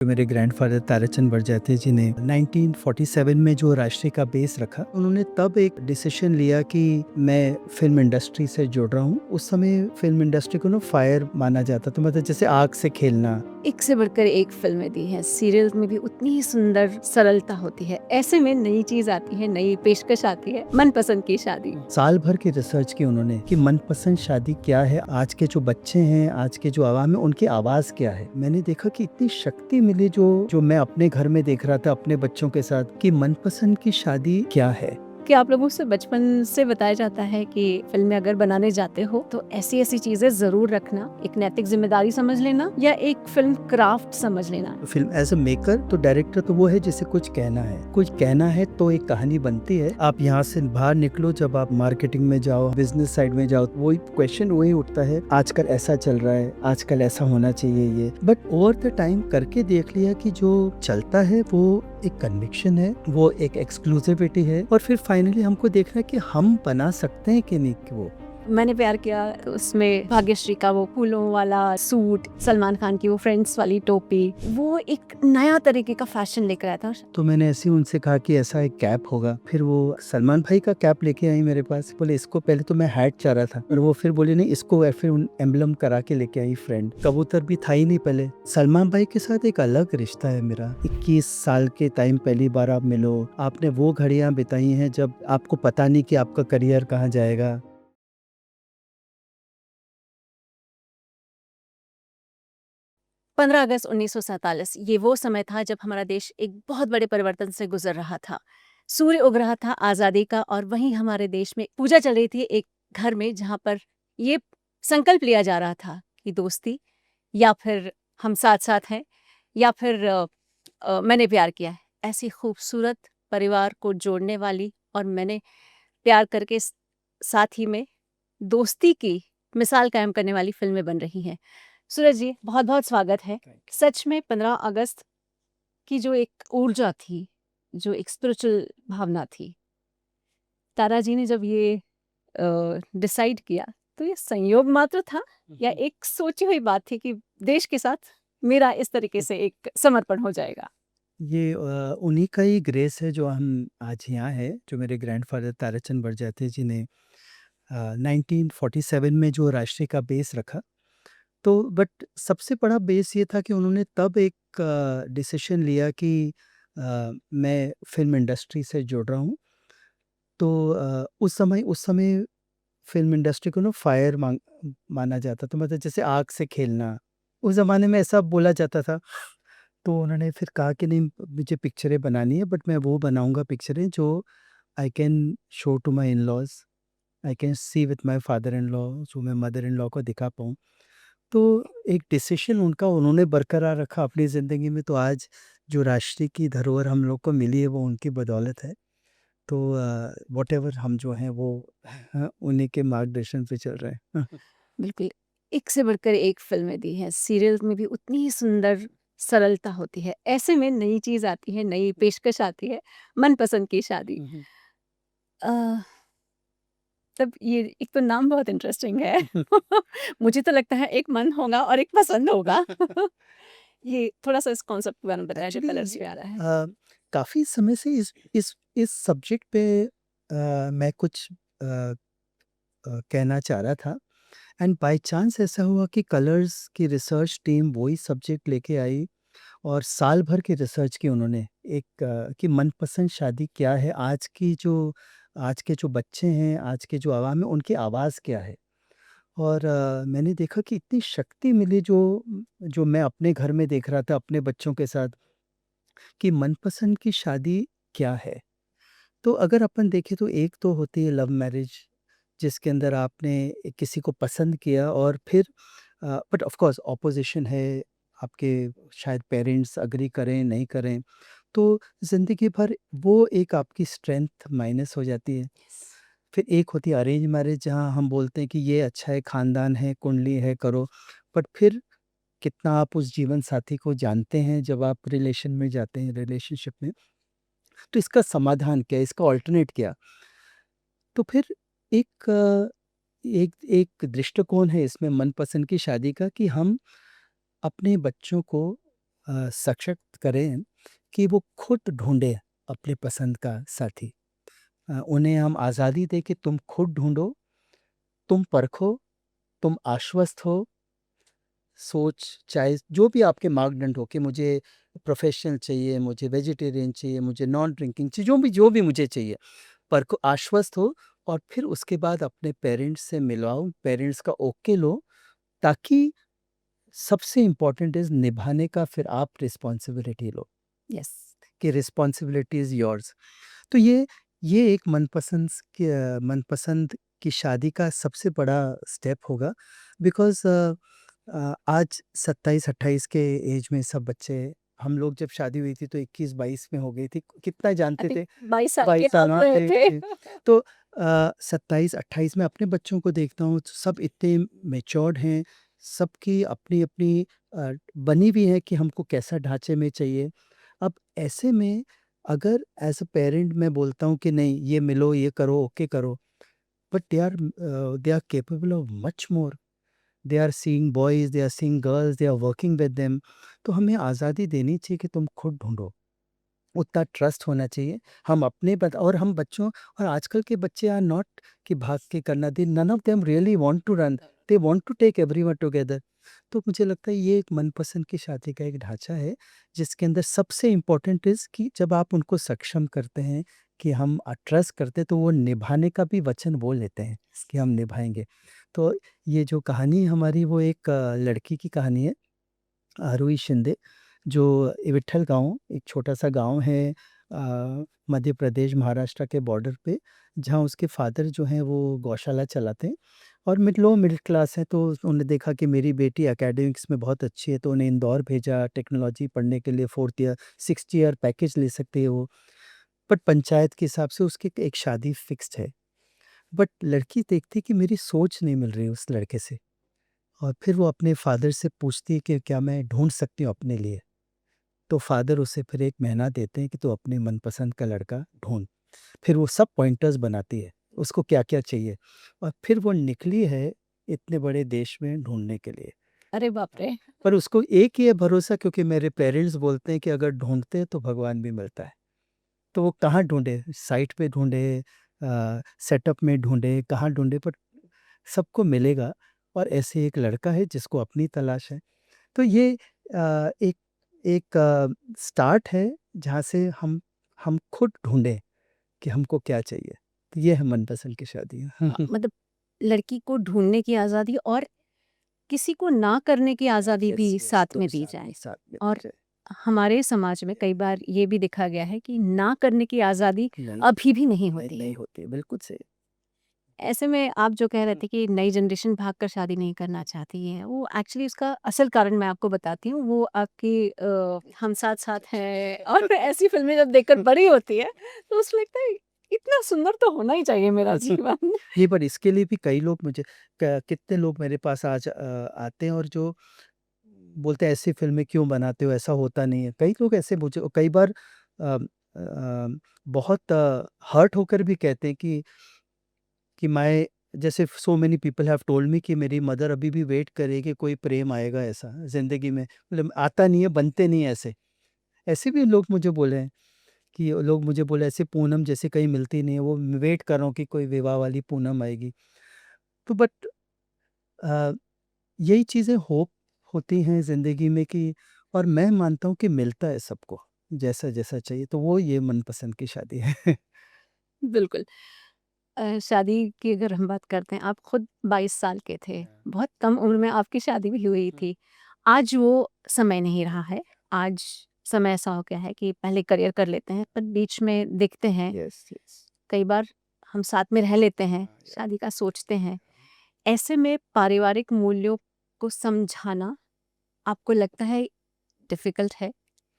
जो मेरे ग्रैंडफ़ादर ताराचंद बड़जात्या जी ने 1947 में जो राष्ट्रीय का बेस रखा, उन्होंने तब एक डिसीज़न लिया कि मैं फ़िल्म इंडस्ट्री से जुड़ रहा हूँ। उस समय फ़िल्म इंडस्ट्री को ना फायर माना जाता था, मतलब जैसे आग से खेलना। एक से बढ़कर एक फ़िल्में दी हैं, सीरियल में भी उतनी ही सुंदर सरलता होती है। ऐसे में नई चीज़ आती है, नई पेशकश आती है, मनपसंद की शादी। साल भर की रिसर्च की उन्होंने कि मनपसंद शादी क्या है, आज के जो बच्चे हैं, आज के जो आवाम है, उनकी आवाज़ क्या है। मैंने देखा कि इतनी शक्ति मिली जो मैं अपने घर में देख रहा था अपने बच्चों के साथ, कि मनपसंद की शादी क्या है। कि आप लोगों से बचपन से बताया जाता है कि फिल्में अगर बनाने जाते हो तो ऐसी ऐसी चीजें जरूर रखना, एक नैतिक जिम्मेदारी समझ लेना या एक फिल्म क्राफ्ट समझ लेना। फिल्म एज अ मेकर तो डायरेक्टर तो वो है जिसे कुछ कहना है तो एक कहानी बनती है। आप यहाँ से बाहर निकलो, जब आप मार्केटिंग में जाओ, बिजनेस साइड में जाओ, वही क्वेश्चन वही उठता है, आजकल ऐसा चल रहा है, आजकल ऐसा होना चाहिए ये। बट ओवर द टाइम करके देख लिया कि जो चलता है वो एक कन्विक्शन है, वो एक एक्सक्लूसिविटी है, और फिर फाइनली हमको देखना है कि हम बना सकते हैं कि नहीं कि वो। मैंने प्यार किया, उसमें भाग्यश्री का वो फूलों वाला सूट, सलमान खान की वो फ्रेंड्स वाली टोपी, वो एक नया तरीके का फैशन लेकर आया था। तो मैंने ऐसे ही उनसे कहा कि ऐसा एक कैप होगा। फिर वो सलमान भाई का कैप लेके आई मेरे पास, बोले इसको, पहले तो मैं हैट चाह रहा था, और वो फिर बोले नहीं इसको, फिर एम्बलम करा के लेके आई फ्रेंड। कबूतर भी था ही नहीं पहले। सलमान भाई के साथ एक अलग रिश्ता है मेरा। 21 साल के टाइम पहली बार आप मिलो, आपने वो घड़ियां बिताई हैं जब आपको पता नहीं कि आपका करियर कहाँ जाएगा। 15 अगस्त 1947 ये वो समय था जब हमारा देश एक बहुत बड़े परिवर्तन से गुजर रहा था। सूर्य उग रहा था आज़ादी का, और वहीं हमारे देश में पूजा चल रही थी एक घर में, जहाँ पर ये संकल्प लिया जा रहा था कि दोस्ती, या फिर हम साथ साथ हैं, या फिर मैंने प्यार किया है। ऐसी खूबसूरत परिवार को जोड़ने वाली और मैंने प्यार करके साथ ही में दोस्ती की मिसाल कायम करने वाली फिल्में बन रही हैं। सूरज जी, बहुत बहुत स्वागत है। सच में 15 अगस्त की जो एक ऊर्जा थी, जो एक स्पिरिचुअल भावना थी, तारा जी ने जब ये डिसाइड किया, तो ये संयोग मात्र था या एक सोची हुई बात थी कि देश के साथ मेरा इस तरीके से एक समर्पण हो जाएगा? ये उन्हीं का ही ग्रेस है जो हम आज यहाँ है, जो मेरे ग्रैंडफादर ताराचंद बड़जात्या जी ने 1947 में जो राष्ट्रीय का बेस रखा। तो बट सबसे बड़ा बेस ये था कि उन्होंने तब एक डिसीजन लिया कि मैं फ़िल्म इंडस्ट्री से जुड़ रहा हूँ। तो उस समय फ़िल्म इंडस्ट्री को ना फायर माना जाता था, मतलब जैसे आग से खेलना। उस ज़माने में ऐसा बोला जाता था। तो उन्होंने फिर कहा कि नहीं, मुझे पिक्चरें बनानी है, बट मैं वो बनाऊँगा पिक्चरें जो I can show to my in-laws, I can see with my father in law, जो मैं मदर इन लॉ को दिखा पाऊँ। तो एक डिसीजन उनका उन्होंने बरकरार रखा अपनी ज़िंदगी में, तो आज जो राष्ट्र की धरोहर हम लोग को मिली है वो उनकी बदौलत है। तो व्हाटएवर हम जो हैं वो उन्हीं के मार्गदर्शन पे चल रहे हैं। बिल्कुल, एक से बढ़कर एक फ़िल्में दी हैं, सीरियल में भी उतनी ही सुंदर सरलता होती है। ऐसे में नई चीज़ आती है, नई पेशकश आती है, मनपसंद की शादी। अ, तब ये एक तो नाम बहुत इंटरेस्टिंग है। मुझे तो लगता है एक मन होगा और एक पसंद होगा। ये थोड़ा-सा इस कॉन्सेप्ट के बारे में बताएँ जो एक्चुअली कलर्स में आ रहा है। काफ़ी समय से इस सब्जेक्ट पे मैं कुछ कहना चाह रहा था, एंड बाय चांस ऐसा हुआ कि कलर्स की रिसर्च टीम वही सब्जेक्ट लेके आई, और साल भर की रिसर्च की उन्होंने, एक कि मनपसंद शादी क्या है, आज के जो बच्चे हैं, आज के जो आवाम है, उनकी आवाज़ क्या है। और मैंने देखा कि इतनी शक्ति मिली जो मैं अपने घर में देख रहा था अपने बच्चों के साथ, कि मनपसंद की शादी क्या है। तो अगर अपन देखें तो एक तो होती है लव मैरिज, जिसके अंदर आपने किसी को पसंद किया, और फिर बट ऑफ कोर्स ऑपोजिशन है, आपके शायद पेरेंट्स अग्री करें नहीं करें, तो ज़िंदगी भर वो एक आपकी स्ट्रेंथ माइनस हो जाती है। फिर एक होती है अरेंज मैरिज, जहाँ हम बोलते हैं कि ये अच्छा है, खानदान है, कुंडली है, करो। बट फिर कितना आप उस जीवन साथी को जानते हैं जब आप रिलेशन में जाते हैं, रिलेशनशिप में, तो इसका समाधान क्या है? इसका अल्टरनेट क्या? तो फिर एक एक एक दृष्टिकोण है इसमें मनपसंद की शादी का, कि हम अपने बच्चों को सशक्त करें कि वो खुद ढूँढें अपने पसंद का साथी। उन्हें हम आज़ादी दें कि तुम खुद ढूँढो, तुम परखो, तुम आश्वस्त हो, सोच चाहे जो भी आपके मापदंड हो कि मुझे प्रोफ़ेशनल चाहिए, मुझे वेजिटेरियन चाहिए, मुझे नॉन ड्रिंकिंग चाहिए, जो भी मुझे चाहिए, परखो, आश्वस्त हो और फिर उसके बाद अपने पेरेंट्स से मिलवाओ, पेरेंट्स का ओके लो, ताकि सबसे इम्पोर्टेंट इज़ निभाने का फिर आप रिस्पॉन्सिबिलिटी लो, यस। कि रिस्पॉन्सिबिलिटी इज़ योर्स। तो ये एक मनपसंद की शादी का सबसे बड़ा स्टेप होगा, बिकॉज़ आज 27-28 के एज में सब बच्चे, हम लोग जब शादी हुई थी तो 21-22 में हो गई थी, कितना आई जानते थिंक थे? 22 साल के 22 साल, आप हाँ, रहे थे। थे। तो 27-28 में अपने बच्चों को देखता हूँ, तो सब इतने मैच्योर्ड हैं, सबकी अपनी-अपनी बनी हुई है कि हमको कैसा ढाँचे में चाहिए। अब ऐसे में अगर एज़ अ पेरेंट मैं बोलता हूँ कि नहीं ये मिलो, ये करो, ओके करो, but they are capable of much more. They are seeing boys, they are seeing girls, they are working with them. तो हमें आज़ादी देनी चाहिए कि तुम खुद ढूँढो। उतना ट्रस्ट होना चाहिए। हम अपने बत और हम बच्चों और आजकल के बच्चे आर नॉट कि भाग के करना, they none of them really want to run, they want to take everyone together. तो मुझे लगता है ये एक मनपसंद की शादी का एक ढाँचा है, जिसके अंदर सबसे इम्पोर्टेंट इज़ कि जब आप उनको सक्षम करते हैं कि हम ट्रस्ट करते हैं, तो वो निभाने का भी वचन वो लेते हैं कि हम निभाएँगे। तो ये जो कहानी है हमारी, वो एक लड़की की कहानी है, आरुई शिंदे, जो विट्ठल गाँव, एक छोटा-सा गाँव है मध्य प्रदेश महाराष्ट्र के बॉर्डर पे, जहाँ उसके फ़ादर जो हैं वो गौशाला चलाते हैं और मिडिल क्लास हैं। तो उन्होंने देखा कि मेरी बेटी एकेडमिक्स में बहुत अच्छी है, तो उन्हें इंदौर भेजा टेक्नोलॉजी पढ़ने के लिए, 4th year 6th year package ले सकती है वो। बट पंचायत के हिसाब से उसकी एक शादी फिक्स्ड है। बट लड़की देखती है कि मेरी सोच नहीं मिल रही है उस लड़के से, और फिर वो अपने फ़ादर से पूछती है कि क्या मैं ढूँढ सकती हूँ अपने लिए? तो फ़ादर उसे फिर 1 महीना देते हैं कि तू अपने मनपसंद का लड़का ढूँढ। फिर वो सब पॉइंटर्स बनाती है, उसको क्या-क्या चाहिए, और फिर वो निकली है इतने बड़े देश में ढूँढने के लिए। अरे बाप रे! पर उसको एक ही है भरोसा, क्योंकि मेरे पेरेंट्स बोलते हैं कि अगर ढूँढते हैं तो भगवान भी मिलता है। तो वो कहाँ ढूँढे? साइट पे ढूँढे, सेटअप में ढूँढे, कहाँ ढूँढे, पर सबको मिलेगा। और ऐसे एक लड़का है जिसको अपनी तलाश है। तो ये एक एक स्टार्ट है जहाँ से हम खुद ढूँढें कि हमको क्या चाहिए। तो ये है मनपसंद की शादी। मतलब लड़की को ढूँढने की आज़ादी और किसी को ना करने की आज़ादी यस, भी यस, साथ में दी जाए। साथ में दी और जाए। हमारे समाज में कई बार ये भी देखा गया है कि ना करने की आज़ादी नहीं, अभी भी नहीं नहीं, होती नहीं है। होती, बिल्कुल सही। ऐसे में आप जो कह रहे थे कि नई जनरेशन भागकर शादी नहीं करना चाहती है, वो एक्चुअली उसका असल कारण मैं आपको बताती हूँ, वो आपकी हम साथ साथ हैं और फिर ऐसी फ़िल्में जब देखकर बड़ी होती है, तो उसको लगता है इतना सुंदर तो होना ही चाहिए मेरा जीवन। नहीं, पर इसके लिए भी कई लोग मुझे कितने लोग मेरे पास आज आते हैं और जो बोलते हैं ऐसी फ़िल्में क्यों बनाते हो, ऐसा होता नहीं है। कई लोग ऐसे मुझे कई बार बहुत हर्ट होकर भी कहते हैं कि मैं, जैसे so many people have told me कि मेरी मदर अभी भी वेट कर रही है कि कोई प्रेम आएगा ऐसा ज़िंदगी में। मतलब आता नहीं है, बनते नहीं है ऐसे। ऐसे भी लोग मुझे बोले हैं कि लोग मुझे बोले ऐसे पूनम जैसे कहीं मिलती नहीं है, वो वेट कर रहा हूँ कि कोई विवाह वाली पूनम आएगी। तो बट अ, यही चीज़ें होप होती हैं ज़िंदगी में कि, और मैं मानता हूँ कि मिलता है सबको, जैसा-जैसा चाहिए, तो वो ये मनपसंद की शादी है। बिल्कुल। शादी की अगर हम बात करते हैं, आप खुद 22 साल के थे, हाँ। बहुत कम उम्र में आपकी शादी भी हुई हुँ। थी। आज वो समय नहीं रहा है, आज समय ऐसा हो गया है कि पहले करियर कर लेते हैं, पर बीच में देखते हैं, यस, यस। कई बार हम साथ में रह लेते हैं, हाँ, या शादी का सोचते हैं। ऐसे में पारिवारिक मूल्यों को समझाना आपको लगता है डिफ़िकल्ट है?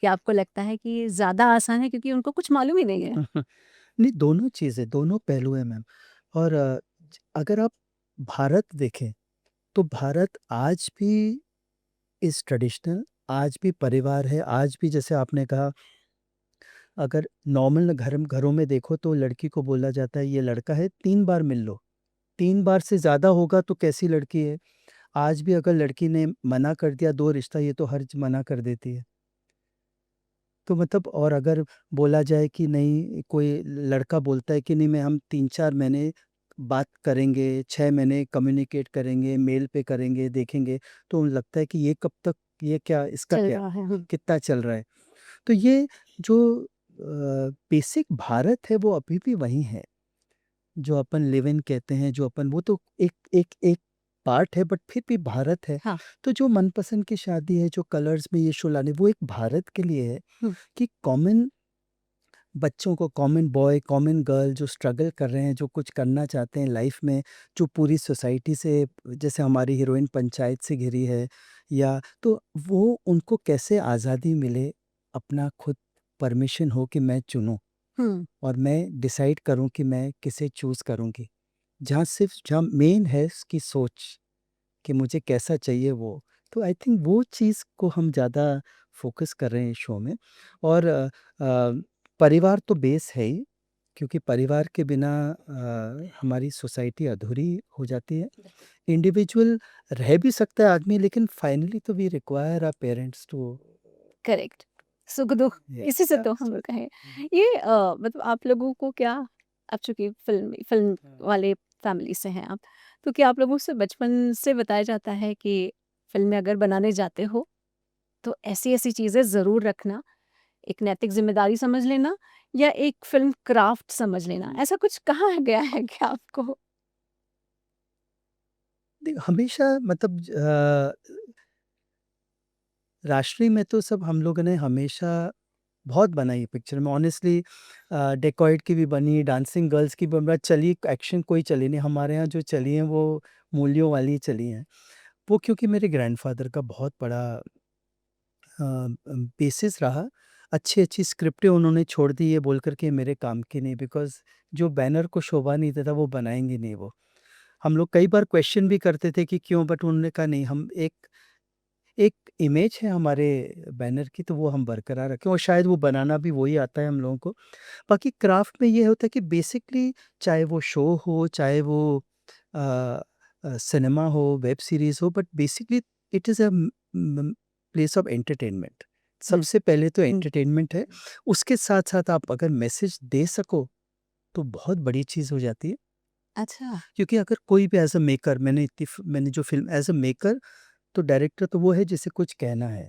या आपको लगता है कि ज़्यादा आसान है क्योंकि उनको कुछ मालूम ही नहीं है? नहीं, दोनों चीज़ें, दोनों पहलू हैं मैम। और अगर आप भारत देखें, तो भारत आज भी इज़ ट्रेडिशनल, आज भी परिवार है, आज भी जैसे आपने कहा, अगर नॉर्मल घरों में देखो तो लड़की को बोला जाता है ये लड़का है, 3 बार मिल लो, 3 बार से ज़्यादा होगा तो कैसी लड़की है? आज भी अगर लड़की ने मना कर दिया 2 रिश्ता, ये तो हर्ज मना कर देती है। तो मतलब और अगर बोला जाए कि नहीं कोई लड़का बोलता है कि नहीं मैं हम 3-4 महीने बात करेंगे, 6 महीने कम्युनिकेट करेंगे, मेल पे करेंगे, देखेंगे, तो लगता है कि ये कब तक ये क्या इसका चल क्या? रहा है। कितना चल रहा है? तो ये जो बेसिक भारत है वो अभी भी वही है। जो अपन लिव इन कहते हैं, जो अपन वो तो एक पार्ट है बट फिर भी भारत है। हाँ। तो जो मनपसंद की शादी है, जो कलर्स में ये शो लाने वो एक भारत के लिए है हुँ। कि कॉमन बच्चों को कॉमन बॉय, कॉमन गर्ल जो स्ट्रगल कर रहे हैं, जो कुछ करना चाहते हैं लाइफ में, जो पूरी सोसाइटी से जैसे हमारी हीरोइन पंचायत से घिरी है या तो वो उनको कैसे आज़ादी मिले, अपना खुद परमिशन हो कि मैं चुनूँ हुँ। और मैं डिसाइड करूँ कि मैं किसे चूज़ करूँगी। जहाँ मेन है उसकी सोच कि मुझे कैसा चाहिए वो। तो आई थिंक वो चीज़ को हम ज़्यादा फ़ोकस कर रहे हैं इस शो में और परिवार तो बेस है ही क्योंकि परिवार के बिना हमारी सोसाइटी अधूरी हो जाती है। इंडिविजुअल रह भी सकता है आदमी लेकिन फाइनली तो we require our parents to correct. सुख-दुःख इसी यस से तो हम लोग हैं। ये मतलब आप लोगों को क्या, आप चूँकि फ़िल्म वाले फ़ैमिली से हैं आप, तो क्या आप लोगों से बचपन से बताया जाता है कि फ़िल्में अगर बनाने जाते हो, तो ऐसी-ऐसी चीज़ें ज़रूर रखना, एक नैतिक ज़िम्मेदारी समझ लेना या एक फ़िल्म क्राफ़्ट समझ लेना, ऐसा कुछ कहा गया है क्या आपको? देख हमेशा मतलब राष्ट्रीय में तो सब हम लोगों ने हमेशा बहुत बनाई है पिक्चर में ऑनेस्टली डेकॉइड की भी बनी, डांसिंग गर्ल्स की भी बनी, चली एक्शन कोई चली नहीं, हमारे यहाँ जो चली हैं वो मूल्यों वाली चली हैं। वो क्योंकि मेरे ग्रैंडफ़ादर का बहुत बड़ा बेसिस रहा, अच्छी-अच्छी स्क्रिप्टें उन्होंने छोड़ दी ये बोल कर के मेरे काम की नहीं बिकॉज़ जो बैनर को शोभा नहीं देता वो बनाएँगे नहीं वो। हम लोग कई बार क्वेश्चन भी करते थे कि क्यों? बट उन्होंने कहा नहीं हम एक एक इमेज है हमारे बैनर की तो वो हम बरकरार रखें और शायद वो बनाना भी वही आता है हम लोगों को। बाकी क्राफ्ट में ये होता है कि बेसिकली चाहे वो शो हो, चाहे वो अ सिनेमा हो, वेब सीरीज़ हो but basically it is a place of entertainment. हुँ। सबसे पहले तो हुँ। एंटरटेनमेंट है, उसके साथ-साथ आप अगर मैसेज दे सको, तो बहुत बड़ी चीज़ हो जाती है। अच्छा। क्योंकि अगर कोई भी एज़ अ मेकर मैंने जो फ़िल्म एज़ अ मेकर तो डायरेक्टर तो वो है जिसे कुछ कहना है।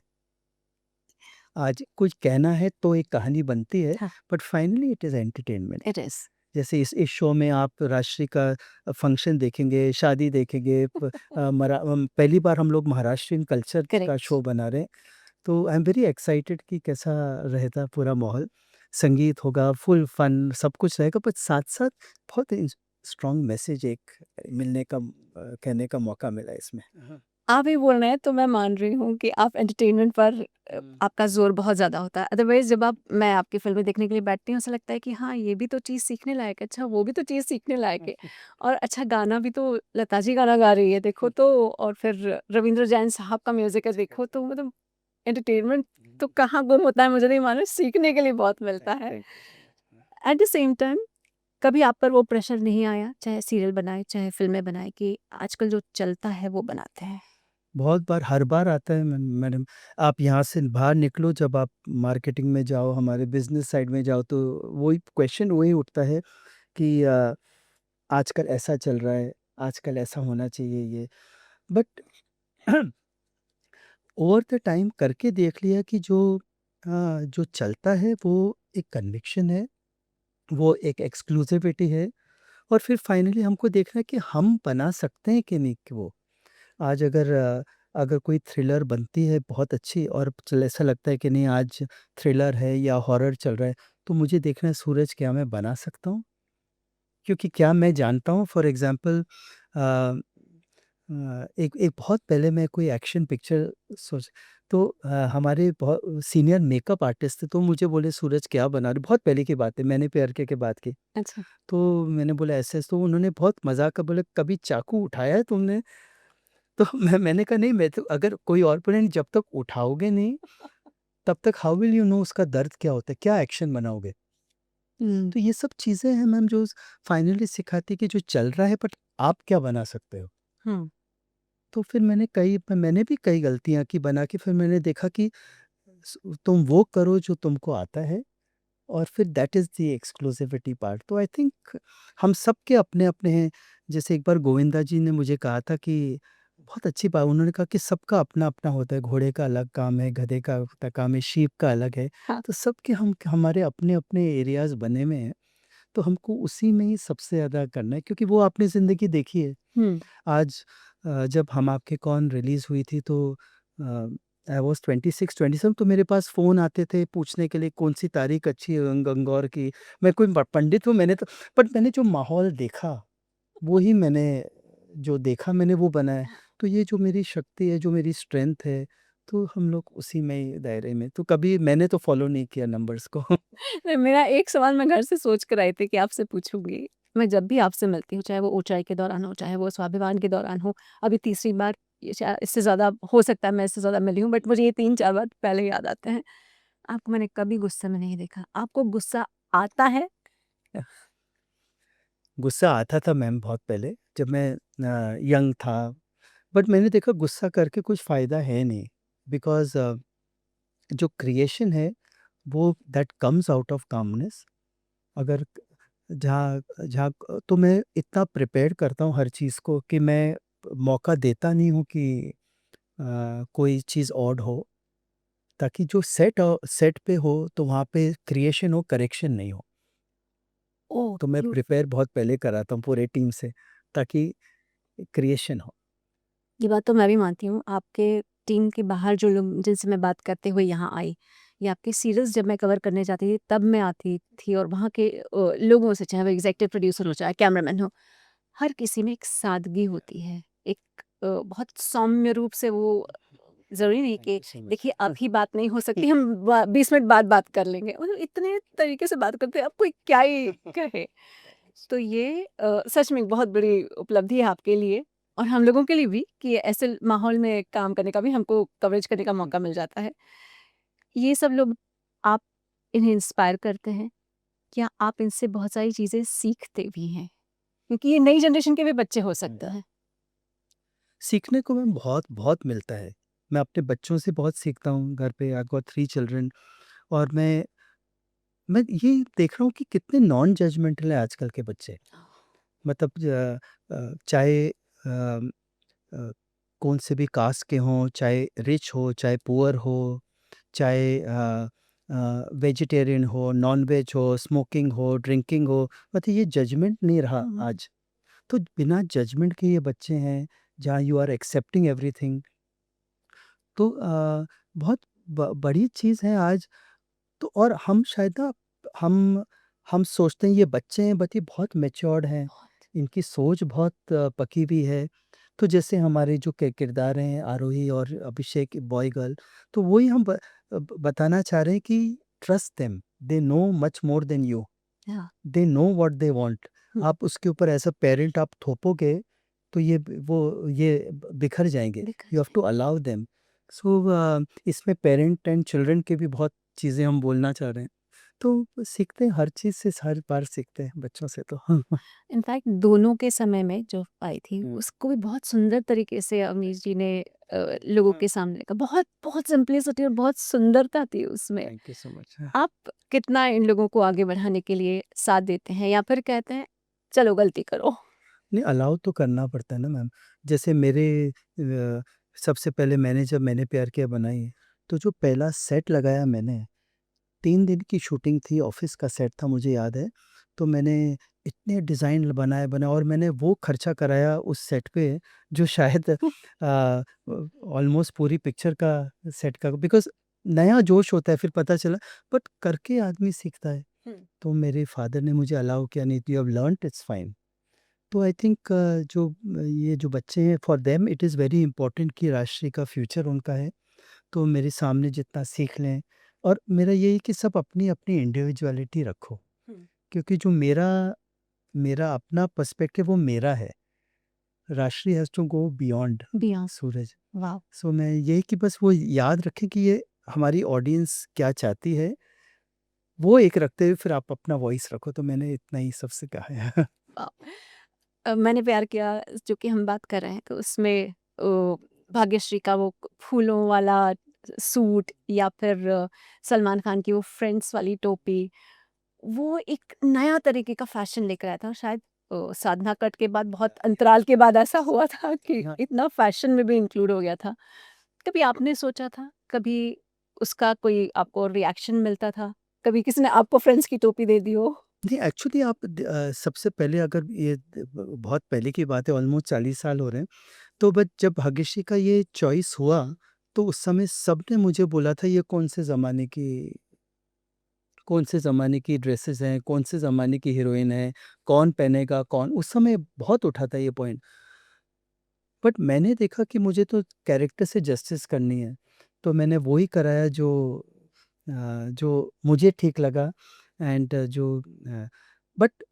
आज कुछ कहना है तो एक कहानी बनती है, हाँ, but finally it is entertainment. It is. जैसे इस शो में आप राष्ट्रीय का फंक्शन देखेंगे, शादी देखेंगे, पहली बार हम लोग महाराष्ट्रियन कल्चर का करेक्ट। शो बना रहे हैं, तो आई एम वेरी एक्साइटेड कि कैसा रहेगा पूरा माहौल। संगीत होगा, फुल फन सब कुछ रहेगा, बट साथ-साथ बहुत स्ट्रॉन्ग मैसेज एक मिलने का कहने का मौका मिला इसमें। हाँ। आप ही बोल रहे हैं तो मैं मान रही हूँ कि आप एंटरटेनमेंट पर आपका ज़ोर बहुत ज़्यादा होता है। अदरवाइज़ जब आप मैं आपकी फ़िल्में देखने के लिए बैठती हूँ, ऐसा लगता है कि हाँ, ये भी तो चीज़ सीखने लायक है, अच्छा वो भी तो चीज़ सीखने लायक है। और अच्छा गाना भी तो लता जी गाना गा रही है देखो तो, और फिर रवींद्र जैन साहब का म्यूज़िक है देखो तो, मतलब एंटरटेनमेंट तो कहाँ गुम होता है मुझे नहीं मालूम, सीखने के लिए बहुत मिलता है। Thank at the same time कभी आप पर वो प्रेशर नहीं आया, चाहे सीरियल बनाए, चाहे फ़िल्में बनाए कि आजकल जो चलता है वो बनाते हैं? बहुत बार हर बार आता है मैडम, आप यहाँ से बाहर निकलो जब आप मार्केटिंग में जाओ, हमारे बिज़नेस साइड में जाओ तो वही क्वेश्चन वही उठता है कि आजकल ऐसा चल रहा है, आजकल ऐसा होना चाहिए ये। बट ओवर द टाइम करके देख लिया कि जो चलता है वो एक कन्विक्शन है, वो एक एक्सक्लूसिविटी है और फिर फाइनली हमको देखना है कि हम बना सकते हैं कि नहीं कि वो। आज अगर कोई थ्रिलर बनती है बहुत अच्छी और चल ऐसा लगता है कि नहीं आज थ्रिलर है या हॉरर चल रहा है, तो मुझे देखना है सूरज क्या मैं बना सकता हूँ? क्योंकि क्या मैं जानता हूँ फॉर एग्ज़ाम्पल एक एक बहुत पहले मैं कोई एक्शन पिक्चर सोच तो हमारे बहुत सीनियर मेकअप आर्टिस्ट थे, तो मुझे बोले सूरज क्या बना रहे हो? बहुत पहले की बात है, मैंने पीआरके के बाद की। अच्छा। तो मैंने बोला ऐसे-ऐसे तो उन्होंने बहुत मज़ाक का बोले कभी चाकू उठाया है तुमने? तो मैंने कहा नहीं मैं तो अगर कोई और बोले जब तक उठाओगे नहीं, तब तक हाउ विल यू नो उसका दर्द क्या होता है? क्या एक्शन बनाओगे? हुँ। तो ये सब चीज़ें हैं मैम जो फाइनली सिखाती है कि जो चल रहा है बट आप क्या बना सकते हो? हुँ। तो फिर मैंने भी कई गलतियाँ की बना के फिर मैंने देखा कि तुम वो करो जो तुमको आता है और फिर that is the exclusivity part. तो आई थिंक हम सबके अपने-अपने हैं। जैसे एक बार गोविंदा जी ने मुझे कहा था कि बहुत अच्छी बात उन्होंने कहा कि सबका अपना-अपना होता है, घोड़े का अलग काम है, गधे का होता काम है, शीप का अलग है। हाँ। तो सबके हम हमारे अपने-अपने एरियाज़ बने हुए हैं, तो हमको उसी में ही सबसे ज़्यादा करना है क्योंकि वो आपने ज़िंदगी देखी है। हुँ। आज जब हम आपके कौन रिलीज़ हुई थी तो आई वाज़ 26-27 तो मेरे पास फ़ोन आते थे पूछने के लिए कौन-सी तारीख अच्छी है गंगौर की। मैं कोई पंडित हूँ मैंने तो बट मैंने जो माहौल देखा, वो ही मैंने जो देखा मैंने वो बनाया। तो ये जो मेरी शक्ति है, जो मेरी स्ट्रेंथ है, तो हम लोग उसी में ही दायरे में तो कभी मैंने तो फ़ॉलो नहीं किया नंबर्स को। नहीं, मेरा एक सवाल मैं घर से सोच कर आई थी कि आपसे पूछूँगी। मैं जब भी आपसे मिलती हूँ, चाहे वो ऊँचाई के दौरान हो, चाहे वो स्वाभिमान के दौरान हो, अभी तीसरी बार ये इससे ज़्यादा हो सकता है मैं इससे ज़्यादा मिली हूँ, बट मुझे ये 3-4 बार पहले याद आते हैं। आपको मैंने कभी गुस्से में नहीं देखा। आपको गुस्सा आता है? गुस्सा आता था मैम बहुत पहले जब मैं यंग था, बट मैंने देखा गुस्सा करके कुछ फ़ायदा है नहीं बिकॉज़ जो क्रिएशन है वो that comes out of calmness. अगर जहाँ जहाँ तो मैं इतना प्रिपेयर करता हूँ हर चीज़ को कि मैं मौका देता नहीं हूँ कि कोई चीज़ ऑड हो, ताकि जो सेट पे हो तो वहाँ पे क्रिएशन हो, करेक्शन नहीं हो। ओह! तो मैं क्यों? प्रिपेयर बहुत पहले कराता हूँ पूरे टीम से ताकि क्रिएशन हो। ये बात तो मैं भी मानती हूँ। आपके टीम के बाहर जो लोग जिनसे मैं बात करते हुए यहाँ आई, या आपके सीरियल्स जब मैं कवर करने जाती थी तब मैं आती थी, और वहाँ के लोगों से, चाहे वो एग्ज़ेक्टिव प्रोड्यूसर हो, चाहे कैमरामैन हो, हर किसी में एक सादगी होती है। एक बहुत सौम्य रूप से वो, ज़रूरी नहीं थैंक कि यू सो मच। देखिए अभी बात नहीं हो सकती, हम ब 20 मिनट बाद बात कर लेंगे। मतलब इतने तरीके से बात करते हैं, अब कोई क्या ही कहे। तो ये सच में एक बहुत बड़ी उपलब्धि है आपके लिए और हम लोगों के लिए भी कि ऐसे माहौल में काम करने का भी हमको कवरेज करने का मौका मिल जाता है। ये सब लोग, आप इन्हें इंस्पायर करते हैं या आप इनसे बहुत सारी चीज़ें सीखते भी हैं? क्योंकि ये नई जनरेशन के भी बच्चे हो सकते हैं। सीखने को मैम बहुत मिलता है। मैं अपने बच्चों से बहुत सीखता हूँ, घर पे आई गॉट 3 चिल्ड्रन और मैं ये देख रहा हूँ कि कितने नॉन जजमेंटल हैं आजकल के बच्चे। मतलब चाहे कौन से भी कास्ट के हों, चाहे रिच हो, चाहे पुअर हो, चाहे वेजिटेरियन हो, नॉन-वेज हो, स्मोकिंग हो, ड्रिंकिंग हो, मतलब ये जजमेंट नहीं रहा हुँ, आज। तो बिना जजमेंट के ये बच्चे हैं, जहाँ यू आर एक्सेप्टिंग एवरीथिंग। तो बहुत बड़ी चीज़ है आज। तो और हम शायद ना हम हम सोचते हैं ये बच्चे हैं बट ये बहुत मैच्योर्ड हैं। बहुत। इनकी सोच बहुत पकी हुई है। तो जैसे हमारे जो किरदार हैं आरोही और अभिषेक बॉय गर्ल, तो वही हम बताना चाह रहे हैं कि trust them, they know much more than you, हाँ। They know what they want. हुँ, आप उसके ऊपर एज़ अ पेरेंट आप थोपोगे तो ये बिखर जाएँगे। दिखा यू हैव जाए। To allow them. सो इसमें पेरेंट एंड चिल्ड्रन के भी बहुत चीज़ें हम बोलना चाह रहे हैं। तो सीखते हैं हर चीज़ से, हर बार सीखते हैं बच्चों से तो। इनफैक्ट दोनों के समय में जो आई थी, हुँ, उसको भी बहुत सुंदर तरीके से अवनीश जी ने लोगों हुँ। के सामने रखा। बहुत बहुत सिंपलिसिटी और बहुत सुंदरता थी उसमें। Thank you so much. आप कितना इन लोगों को आगे बढ़ाने के लिए साथ देते हैं या फिर कहते हैं चलो गलती करो? नहीं, अलाउ तो करना पड़ता है ना मैम। जैसे मेरे सबसे पहले जब मैंने प्यार किया बनाई, तो जो पहला सेट लगाया मैंने, 3 दिन की शूटिंग थी, ऑफ़िस का सेट था मुझे याद है। तो मैंने इतने डिज़ाइन बनाए और मैंने वो खर्चा कराया उस सेट पे जो शायद ऑलमोस्ट पूरी पिक्चर का सेट का बिकॉज़ नया जोश होता है फिर पता चला बट करके आदमी सीखता है। हुँ। तो मेरे फादर ने मुझे अलाउ किया नहीं you have learned it's fine. तो आई थिंक ये जो बच्चे हैं for them it is very important कि राष्ट्र का फ्यूचर उनका है। तो मेरे सामने जितना सीख लें और मेरा यही है कि सब अपनी-अपनी इंडिविजुअलिटी रखो, हुँ। क्योंकि जो मेरा मेरा अपना पर्सपेक्टिव वो मेरा है। राष्ट्रीय has to go beyond beyond. Suraj. Wow! So मैं यही कि बस वो याद रखें कि ये हमारी ऑडियंस क्या चाहती है, वो एक रखते हुए फिर आप अपना वॉइस रखो, तो मैंने इतना ही सबसे कहा है। वाओ! मैंने प्यार किया जो कि हम बात कर रहे हैं, तो उसमें भाग्यश्री का वो फूलों वाला सूट या फिर सलमान खान की वो फ्रेंड्स वाली टोपी, वो एक नया तरीके का फ़ैशन लेकर आया था और शायद साधना कट के बाद बहुत अंतराल के बाद ऐसा हुआ था कि हाँ। इतना फ़ैशन में भी इंक्लूड हो गया था। कभी आपने सोचा था? कभी उसका कोई आपको रिएक्शन मिलता था? कभी किसी ने आपको फ्रेंड्स की टोपी दे दी हो? नहीं एक्चुअली सबसे पहले अगर ये बहुत पहले की बात है, ऑलमोस्ट 40 साल हो रहे हैं। तो बट जब भाग्यश्री का ये चॉइस हुआ, तो उस समय सबने मुझे बोला था ये कौन से ज़माने की ड्रेसेस हैं, कौन से ज़माने की हीरोइन है, कौन पहनेगा कौन? उस समय बहुत उठा था ये पॉइंट। बट मैंने देखा कि मुझे तो कैरेक्टर से जस्टिस करनी है, तो मैंने वो ही कराया जो मुझे ठीक लगा। एंड बट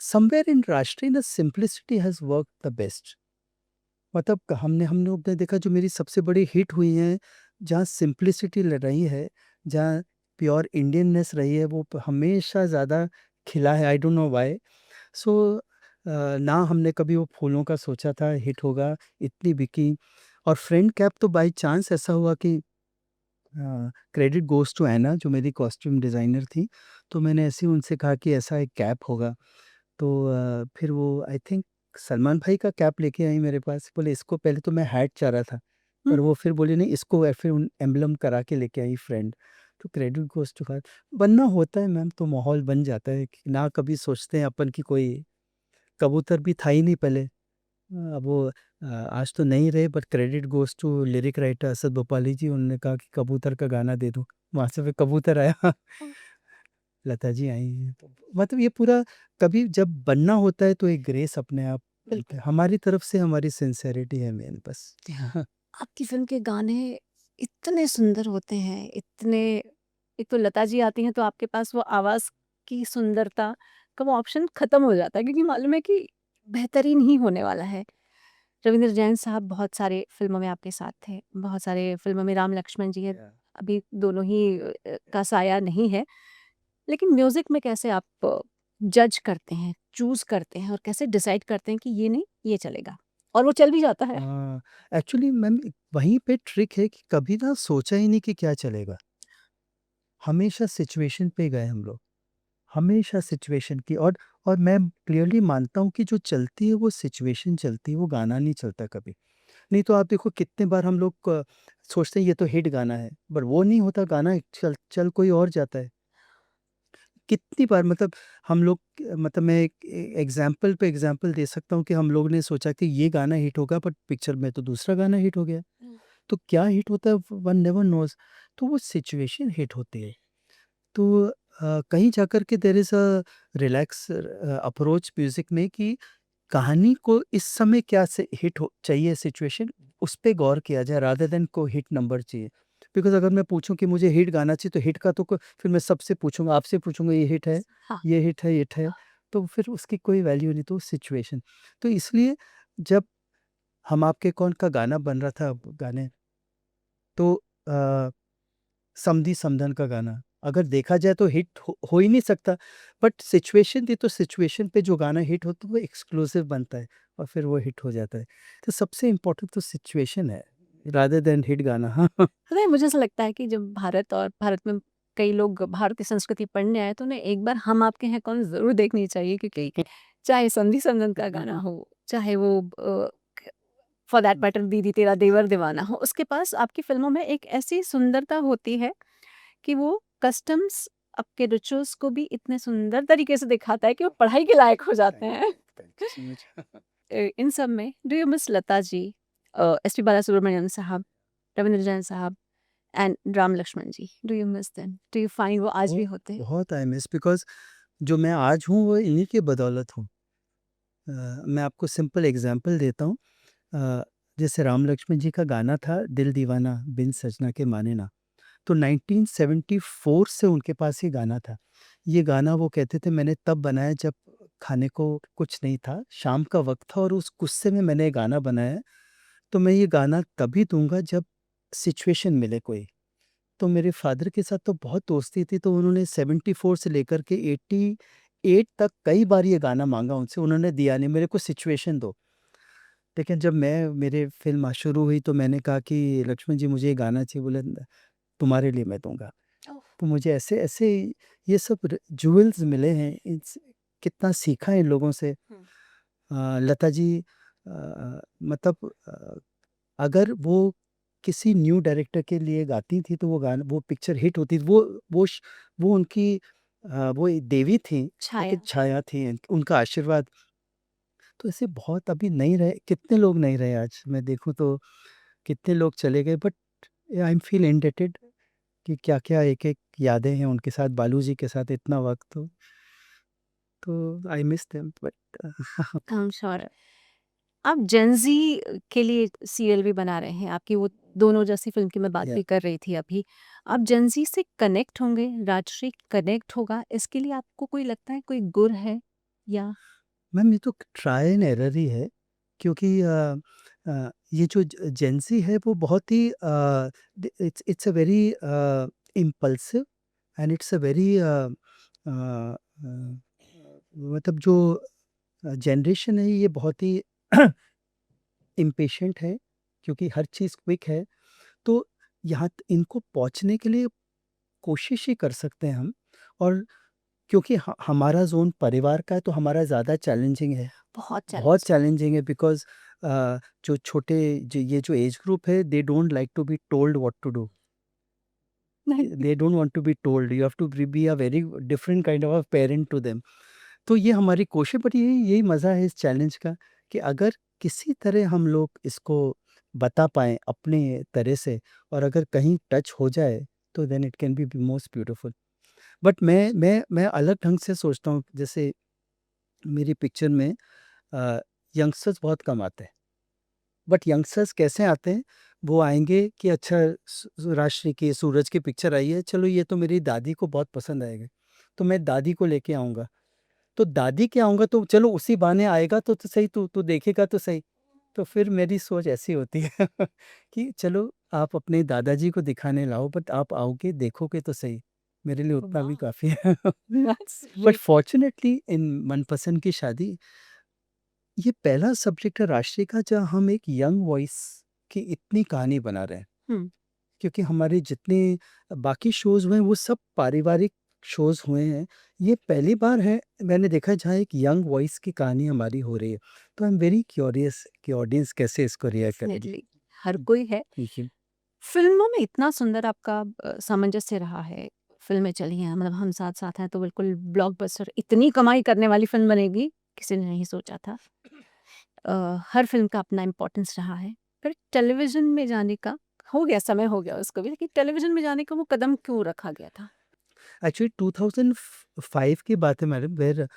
समवेयर इन राष्ट्रीय the simplicity has worked the best. मतलब हमने देखा जो मेरी सबसे बड़ी हिट हुई हैं, जहाँ सिंपलिसिटी रही है, जहाँ प्योर इंडियननेस रही है, वो हमेशा ज़्यादा खिला है, आई डोंट नो व्हाई। सो ना हमने कभी वो फूलों का सोचा था हिट होगा, इतनी बिकी। और फ्रेंड कैप तो बाय चांस ऐसा हुआ कि क्रेडिट गोज़ टू ऐना जो मेरी कॉस्ट्यूम डिज़ाइनर थी, तो मैंने ऐसे ही उनसे कहा कि ऐसा एक कैप होगा। तो फिर वो आई थिंक सलमान भाई का कैप लेके आई मेरे पास, बोले इसको पहले तो मैं हैट चाह रहा था, हुँ। पर वो फिर बोली नहीं इसको फिर उन एम्ब्लम करा के लेके आई फ्रेंड। तो क्रेडिट गोज़ टू हर। बनना होता है मैम, तो माहौल बन जाता है कि ना कभी सोचते हैं अपन की कोई कबूतर भी था ही नहीं पहले। अब वो आज तो नहीं रहे, but credit goes to lyric writer Asad Bhopali ji, उन्होंने कहा कि कबूतर का गाना दे दो, वहाँ से फिर कबूतर आया। लता जी आई हैं, तो मतलब ये पूरा कभी जब बनना होता है तो एक ग्रेस अपने आप बनता बिल्कुल। है। हमारी तरफ से हमारी सिंसेरिटी है मेन बस। हाँ, आपकी फ़िल्म के गाने इतने सुंदर होते हैं, इतने एक तो लता जी आती हैं तो आपके पास वो आवाज़ की सुंदरता का वो ऑप्शन ख़त्म हो जाता है क्योंकि मालूम है कि बेहतरीन ही होने वाला है। रविंद्र जैन साहब बहुत सारे फ़िल्मों में आपके साथ थे, बहुत सारे फ़िल्मों में राम लक्ष्मण जी हैं, या अभी दोनों ही का साया नहीं है। लेकिन म्यूज़िक में कैसे आप जज करते हैं, चूज़ करते हैं और कैसे डिसाइड करते हैं कि ये नहीं, ये चलेगा? और वो चल भी जाता है। एक्चुअली मैम वहीं पे ट्रिक है कि कभी ना सोचा ही नहीं कि क्या चलेगा। हमेशा सिचुएशन पे गए हम लोग, हमेशा सिचुएशन की। और मैं क्लियरली मानता हूँ कि जो चलती है वो सिचुएशन चलती है, वो गाना नहीं चलता कभी। नहीं तो आप देखो कितने बार हम लोग सोचते हैं ये तो हिट गाना है, बट वो नहीं होता, गाना चल चल कोई और जाता है। कितनी बार मतलब हम लोग मतलब मैं एक एग्ज़ाम्पल पे एग्ज़ाम्पल दे सकता हूँ कि हम लोग ने सोचा कि ये गाना हिट होगा, बट पिक्चर में तो दूसरा गाना हिट हो गया। तो क्या हिट होता है वन नेवर नोज़। तो वो सिचुएशन हिट होती है। तो कहीं जाकर के there is a relax approach music में कि कहानी को इस समय क्या से हिट हो चाहिए सिचुएशन, उस पे गौर किया जाए रादर देन को हिट नंबर चाहिए। बिकॉज़ अगर मैं पूछूँ कि मुझे हिट गाना चाहिए तो हिट का तो फिर मैं सबसे पूछूँगा, आपसे पूछूँगा ये हिट है, हाँ। ये हिट है, हिट है, तो फिर उसकी कोई वैल्यू नहीं, तो सिचुएशन। तो इसलिए जब हम आपके कौन का गाना बन रहा था गाने, तो समधी समधन का गाना, अगर देखा जाए तो हिट हो ही नहीं सकता, बट सिचुएशन थी तो सिचुएशन पे जो गाना हिट होता है वो एक्सक्लूसिव बनता है और फिर वो हिट हो जाता है। तो सबसे इम्पोर्टेंट तो सिचुएशन है रादर देन हिट गाना। हाँ, पता है मुझे ऐसा लगता है कि जब भारत और भारत में कई लोग भारतीय संस्कृति पढ़ने आए तो उन्हें एक बार हम आपके हैं कौन ज़रूर देखनी चाहिए क्योंकि चाहे संधि समधन का गाना हो, चाहे वो फॉर दैट मैटर दीदी तेरा देवर दीवाना हो, उसके पास आपकी फ़िल्मों में एक ऐसी सुंदरता होती है कि वो कस्टम्स आपके रिचुअल्स को भी इतने सुंदर तरीके से दिखाता है कि वो पढ़ाई के लायक हो जाते थैंक हैं। Thank you so much. इन सब में do you miss Lata ji, SP Balasubrahmanyam साहब, रविंद्र जैन साहब and Ram Laxman ji? Do you miss them? Do you find वो आज भी बहुत होते हैं? बहुत आई मिस बिकॉज़ जो मैं आज हूँ वो इन्हीं की बदौलत हूँ। मैं आपको सिंपल एग्ज़ाम्पल देता हूँ। अ, जैसे राम लक्ष्मण जी का गाना था दिल दीवाना बिन सजना के माने ना। तो 1974 से उनके पास ये गाना था। ये गाना वो कहते थे मैंने तब बनाया जब खाने को कुछ नहीं था, शाम का वक़्त था और उस गुस्से में मैंने ये गाना बनाया है। तो मैं ये गाना तभी दूँगा जब सिचुएशन मिले कोई। तो मेरे फ़ादर के साथ तो बहुत दोस्ती थी, तो उन्होंने 74 से लेकर के 88 तक कई बार ये गाना माँगा उनसे, उन्होंने दिया नहीं, मेरे को सिचुएशन दो। लेकिन जब मेरे फ़िल्म शुरू हुई तो मैंने कहा कि लक्ष्मण जी मुझे ये गाना चाहिए, बोले तुम्हारे लिए मैं दूँगा। ओह! तो मुझे ऐसे-ऐसे ये सब ज्यूल्स मिले हैं, कितना सीखा है इन लोगों से। हुँ। लता जी मतलब अगर वो किसी न्यू डायरेक्टर के लिए गाती थी तो वो पिक्चर हिट होती थी। वो उनकी वो एक देवी थी, छाया। एक छाया थी, उनका आशीर्वाद। तो ऐसे बहुत अभी नहीं रहे, कितने लोग नहीं रहे आज मैं देखूँ तो, कितने लोग चले गए, but I am feel indebted कि क्या-क्या एक-एक यादें हैं उनके साथ, बालू जी के साथ इतना वक़्त तो I miss them but I am sure. आप जेन ज़ी के लिए सीरियल भी बना रहे हैं। आपकी वो दोनों जैसी फ़िल्म की मैं बात या भी कर रही थी अभी। आप जेन ज़ी से कनेक्ट होंगे, राजश्री कनेक्ट होगा, इसके लिए आपको कोई लगता है कोई गुर है या मैम ये तो ट्राई एंड एरर ही है, क्योंकि ये जो जेन ज़ी है वो बहुत ही it's a very impulsive and it's a very मतलब जो जनरेशन है ये बहुत ही इम्पेशेंट है, क्योंकि हर चीज़ क्विक है। तो यहाँ इनको पहुँचने के लिए कोशिश ही कर सकते हैं हम, और क्योंकि हमारा ज़ोन परिवार का है तो हमारा ज़्यादा चैलेंजिंग है। बहुत बहुत चैलेंजिंग? चैलेंजिंग है, बिकॉज़ जो छोटे ये जो एज ग्रुप है, they don't like to be told what to do. नहीं। They don't want to be told, you have to be a very different kind of a parent to them. तो ये हमारी कोशिश, बट यही मज़ा है इस चैलेंज का, कि अगर किसी तरह हम लोग इसको बता पाएँ अपने तरह से, और अगर कहीं टच हो जाए तो then it can be most beautiful. But मैं अलग ढंग से सोचता हूँ, जैसे मेरी पिक्चर में अ, यंगस्टर्स बहुत कम आते हैं। बट यंगस्टर्स कैसे आते हैं? वो आएँगे कि अच्छा, राजश्री की, सूरज की पिक्चर आई है, चलो ये तो मेरी दादी को बहुत पसंद आएगी, तो मैं दादी को लेके आऊँगा। तो दादी के आऊँगा तो चलो उसी बहाने आएगा तो सही, तू तू देखेगा तो सही। तो फिर मेरी सोच ऐसी होती है कि चलो आप अपने दादाजी को दिखाने लाओ, बट आप आओगे, देखोगे तो सही। मेरे लिए उतना भी वाह! काफ़ी है। That's but great. फॉर्च्यूनेटली इन मनपसंद की शादी, ये पहला सब्जेक्ट है राशि का जहाँ हम एक यंग वॉइस की इतनी कहानी बना रहे हैं। हुँ। क्योंकि हमारे जितने बाकी शोज़ हुए हैं वो सब पारिवारिक शोज़ हुए हैं। ये पहली बार है मैंने देखा है जहाँ एक यंग वॉइस की कहानी हमारी हो रही है। तो आई एम वेरी क्यूरियस कि ऑडियंस कैसे इसको रिएक्ट करेगी। डेफ़िनिटली हर हुँ, कोई है। Thank you. फ़िल्मों में इतना सुंदर आपका सामंजस्य रहा है, फ़िल्में चली हैं, मतलब हम साथ-साथ हैं तो बिल्कुल ब्लॉकबस्टर इतनी कमाई करने वाली फ़िल्म बनेगी, किसी ने नहीं सोचा था। हर फ़िल्म का अपना इम्पोर्टेंस रहा है। फिर टेलीविज़न में जाने का हो गया, समय हो गया उसको भी, लेकिन टेलीविज़न में जाने का वो कदम क्यों रखा गया था? एक्चुअली 2005 की बात है मैडम, वेयर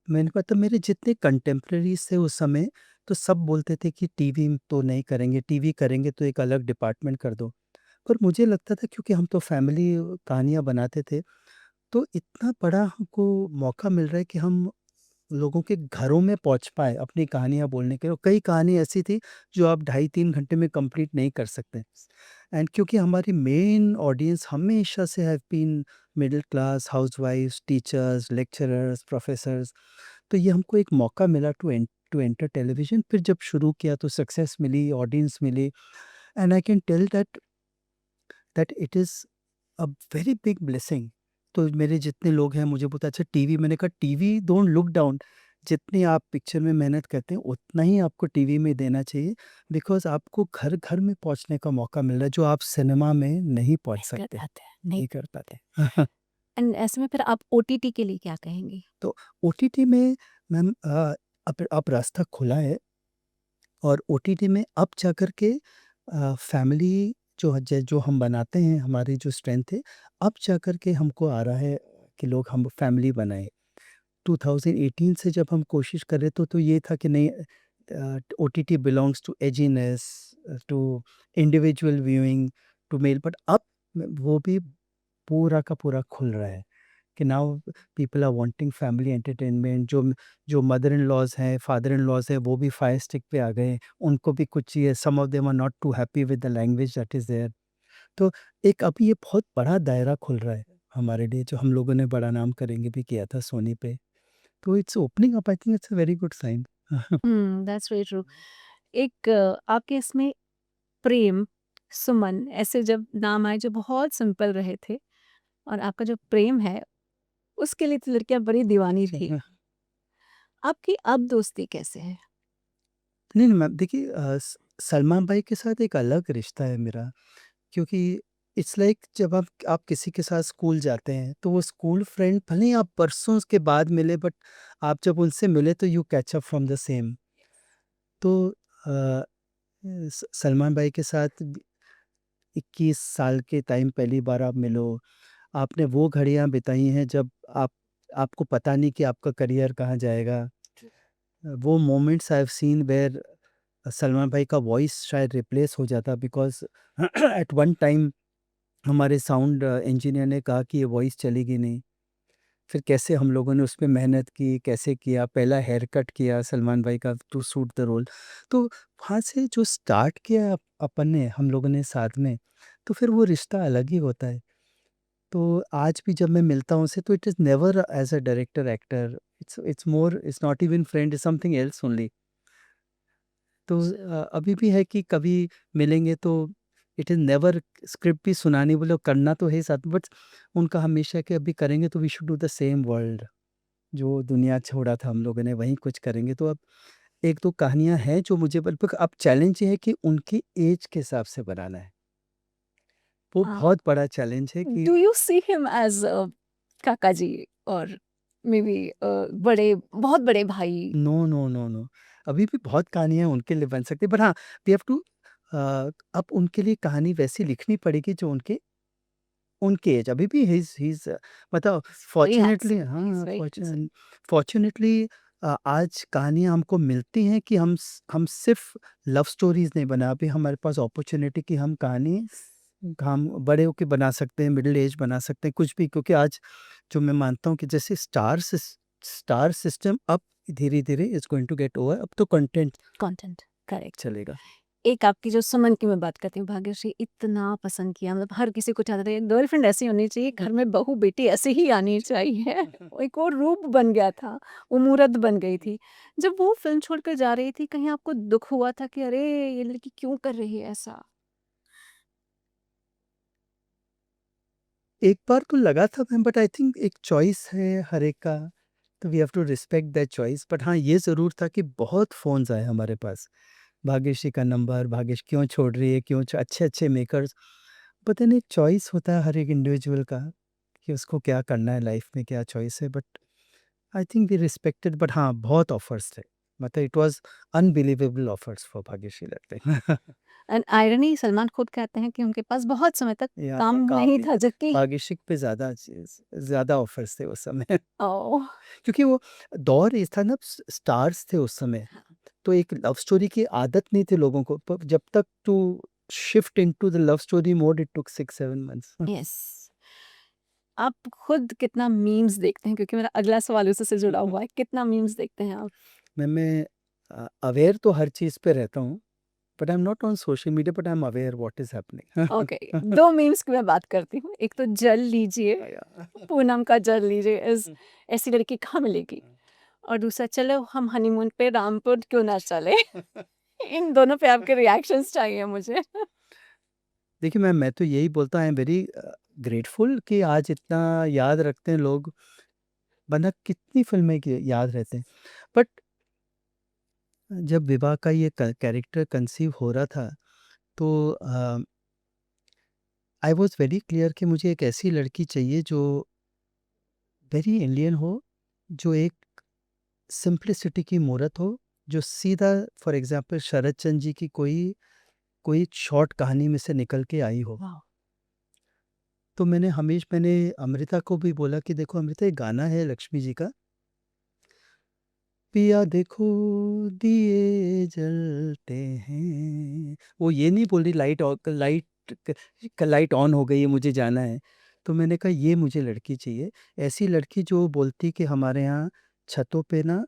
मैंने पता मेरे जितने कंटेम्परेरीज़ थे उस समय, तो सब बोलते थे कि टीवी तो नहीं करेंगे, टीवी करेंगे तो एक अलग डिपार्टमेंट कर दो। पर मुझे लगता था, क्योंकि हम तो फैमिली कहानियाँ बनाते थे, तो इतना बड़ा हमको मौका मिल रहा है कि हम लोगों के घरों में पहुँच पाएँ अपनी कहानियाँ बोलने के लिए। और कई कहानी ऐसी थी जो आप ढाई 3 घंटे में कंप्लीट नहीं कर सकते। एंड क्योंकि हमारी मेन ऑडियंस हमेशा से हैव बीन मिडल क्लास, हाउसवाइफ्स, टीचर्स, लेक्चरर्स, प्रोफेसर्स, तो ये हमको एक मौका मिला टू एंटर टेलीविज़न। फिर जब शुरू किया तो सक्सेस मिली, ऑडियंस मिली, and I can tell that it is a very big blessing. तो मेरे जितने लोग हैं मुझे बोलते अच्छा टीवी, मैंने कहा टीवी डोंट लुक डाउन, जितनी आप पिक्चर में मेहनत करते हैं उतना ही आपको टीवी में देना चाहिए, बिकॉज़ आपको घर-घर में पहुँचने का मौका मिल रहा है जो आप सिनेमा में नहीं पहुँच नहीं कर सकते, पाते हैं, नहीं नहीं कर कर पाते। पाते। एंड ऐसे में फिर आप ओटीटी के लिए क्या कहेंगी? तो ओटीटी में मैम अब रास्ता खुला है, और ओटीटी में अब जाकर के फैमिली जो हम बनाते हैं, हमारी जो स्ट्रेंथ है, अब जाकर के हमको आ रहा है कि लोग हम फैमिली बनाएँ। 2018 से जब हम कोशिश कर रहे तो ये था कि नहीं, OTT belongs to edginess, to individual viewing, to male, but अब वो भी पूरा का पूरा खुल रहा है कि now people are wanting family entertainment. जो मदर इन लॉज़ हैं, फादर इन लॉज़ हैं, वो भी फायर स्टिक पे आ गए। उनको भी कुछ चाहिए, some of them are not too happy with the language that is there. तो एक अभी ये बहुत बड़ा दायरा खुल रहा है हमारे लिए, जो हम लोगों ने बड़ा नाम करेंगे भी किया था सोनी पे। तो it's opening up, I think it's a very good sign. That's very true. एक आपके इसमें प्रेम, सुमन ऐसे जब नाम आए जो बहुत सिंपल रहे थे और आपका जो प्रेम है, उसके लिए तो लड़कियाँ बड़ी दीवानी थी। आपकी अब दोस्ती कैसे है? नहीं, नहीं मैम, देखिए सलमान भाई के साथ एक अलग रिश्ता है मेरा, क्योंकि इट्स लाइक जब आप किसी के साथ स्कूल जाते हैं, तो वो स्कूल फ्रेंड भले ही आप बरसों के बाद मिले, बट आप जब उनसे मिले तो you catch up from the same. तो अ, सलमान भाई के साथ 21 साल के टाइम पहली बार आप मिलो, आपने वो घड़ियाँ बिताई हैं जब आपको पता नहीं कि आपका करियर कहाँ जाएगा। वो moments I have seen where Salman भाई का वॉइस शायद रिप्लेस हो जाता, बिकॉज़ एट वन टाइम हमारे साउंड इंजीनियर ने कहा कि ये वॉइस चलेगी नहीं। फिर कैसे हम लोगों ने उस पे मेहनत की, कैसे किया, पहला हेयर कट किया सलमान भाई का टू सूट द रोल। तो वहाँ से जो स्टार्ट किया अपन ने, हम लोगों ने साथ में, तो फिर वो रिश्ता अलग ही होता है। तो आज भी जब मैं मिलता हूँ उनसे, तो it is never as a director, actor, it's more, it's not even friend, it's something else only. तो अभी भी है कि कभी मिलेंगे तो इट इज़ नेवर स्क्रिप्ट भी सुनानी बोले, करना तो है ही साथ, बट उनका हमेशा कि अभी करेंगे तो we should do the same world, जो दुनिया छोड़ा था हम लोगों ने वहीं कुछ करेंगे। तो अब 1-2 कहानियाँ हैं जो मुझे अब चैलेंज ये है कि उनकी एज के हिसाब से बनाना है। वो अ, बहुत बड़ा चैलेंज है कि do you see him as Kaka ji और मे बी बड़े बहुत बड़े भाई? No, no, no, no. अभी भी बहुत कहानियाँ उनके लिए बन सकती है, बट हाँ, वी हैव टू अब उनके लिए कहानी वैसी लिखनी पड़ेगी जो उनके एज, अभी भी ही इज़ मतलब very fortunately, handsome, he is हाँ, वेरी हैंडसम। फॉर्च्यूनेटली आज कहानियाँ हमको मिलती हैं कि हम सिर्फ़ लव स्टोरीज़ नहीं बना, अभी हमारे पास अपॉर्च्युनिटी कि हम कहानी हम बड़े होके बना सकते हैं, मिडल एज बना सकते हैं, कुछ भी, क्योंकि आज जो मैं मानता हूँ कि जैसे स्टार सिस्टम अब धीरे-धीरे is going to get over, अब तो कंटेंट कंटेंट, करेक्ट। चलेगा। एक आपकी जो सुमन की मैं बात करती हूँ, भाग्यश्री इतना पसंद किया, मतलब हर किसी को चाहता था गर्लफ्रेंड ऐसी होनी चाहिए, घर में बहू बेटी ऐसी ही आनी चाहिए। वो एक और रूप बन गया था, वो मूरत बन गई थी। जब वो फ़िल्म छोड़कर जा रही थी, कहीं आपको दुःख हुआ था कि अरे! ये लड़की क्यों कर रही है ऐसा? एक बार तो लगा था मैम, बट आई थिंक एक चॉइस है हर एक का, तो we have to respect that choice. But हाँ, ये ज़रूर था कि बहुत फ़ोन्स आए हमारे पास, भाग्यश्री का नंबर, भाग्यश्री क्यों छोड़ रही है, क्यों अच्छे-अच्छे मेकर्स, पता नहीं, एक चॉइस होता है हर एक इंडिविजुअल का कि उसको क्या करना है लाइफ में, क्या चॉइस है, but I think we respected. But हाँ, बहुत ऑफर्स थे, मतलब it was unbelievable offers for Bhagyashree that time. And irony Salman खुद कहते हैं कि उनके पास बहुत समय तक या काम नहीं काफ़ी था, जबकि भाग्यश्री पे ज़्यादा ऑफर्स थे उस समय। ओह! क्योंकि वो दौर ये था ना, स्टार्स थे उस समय, तो एक लव स्टोरी की आदत नहीं थी लोगों को, पर जब तक to shift into the love story mode it took 6-7 months. Yes. आप खुद कितना मीम्स देखते हैं? क्योंकि मेरा अगला सवाल उसी से जुड़ा हुआ है, कितना मीम्स देखते हैं आप? मैं अवेयर तो हर चीज़ पे रहता हूँ, but I am not on social media, but I am aware what is okay, happening. 2 memes की मैं बात करती हूँ। एक तो जल लीजिए, पूनम का जल लीजिए इज़ ऐसी लड़की कहाँ मिलेगी? और दूसरा चलो हम हनीमून पे रामपुर क्यों ना चले? इन दोनों पे आपके रिएक्शंस चाहिए मुझे। देखिए मैम, मैं तो यही बोलता हूँ, आई एम वेरी ग्रेटफुल कि आज इतना याद रखते हैं लोग, वरना कितनी फ़िल्में की याद रहते हैं। बट जब विवाह का ये कैरेक्टर कंसीव हो रहा था, तो आई वॉज़ वेरी क्लियर कि मुझे एक ऐसी लड़की चाहिए जो वेरी इंडियन हो, जो एक सिंप्लिसिटी की मूरत हो, जो सीधा, फॉर एग्ज़ाम्पल शरत चंद्र जी की कोई शॉर्ट कहानी में से निकल के आई हो। वाओ! तो मैंने अमृता को भी बोला कि देखो अमृता, एक गाना है लक्ष्मी जी का, पिया देखो दिए जलते हैं। वो ये नहीं बोल रही लाइट ऑन हो गई है, मुझे जाना है। तो मैंने कहा ये मुझे लड़की चाहिए, ऐसी लड़की जो बोलती कि हमारे यहाँ छतों पे ना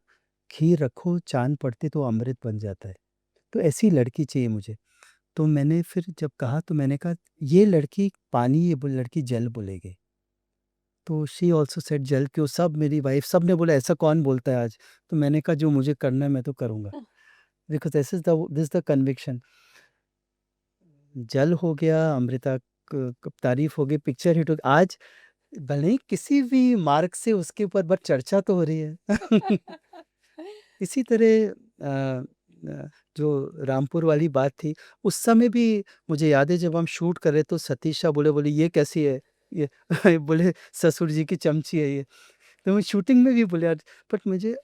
खीर रखो, चाँद पड़ते तो अमृत बन जाता है। तो ऐसी लड़की चाहिए मुझे। तो मैंने फिर जब कहा तो मैंने कहा ये लड़की पानी, ये लड़की जल बोलेगी। तो शी ऑल्सो सेड जल क्यों, सब मेरी वाइफ सब ने बोला ऐसा कौन बोलता है आज? तो मैंने कहा जो मुझे करना है मैं तो करूँगा। Because this is the conviction. जल हो गया, अमृता क तारीफ़ हो गई, पिक्चर हिट हो गई। आज भले ही किसी भी मार्ग से उसके ऊपर बट चर्चा तो हो रही है। इसी तरह जो रामपुर वाली बात थी, उस समय भी मुझे याद है जब हम शूट कर रहे तो सतीश शाह बोले ये कैसी है? ये बोले ससुर जी की चमची है ये। तो मैं शूटिंग में भी बोले यार, बट मुझे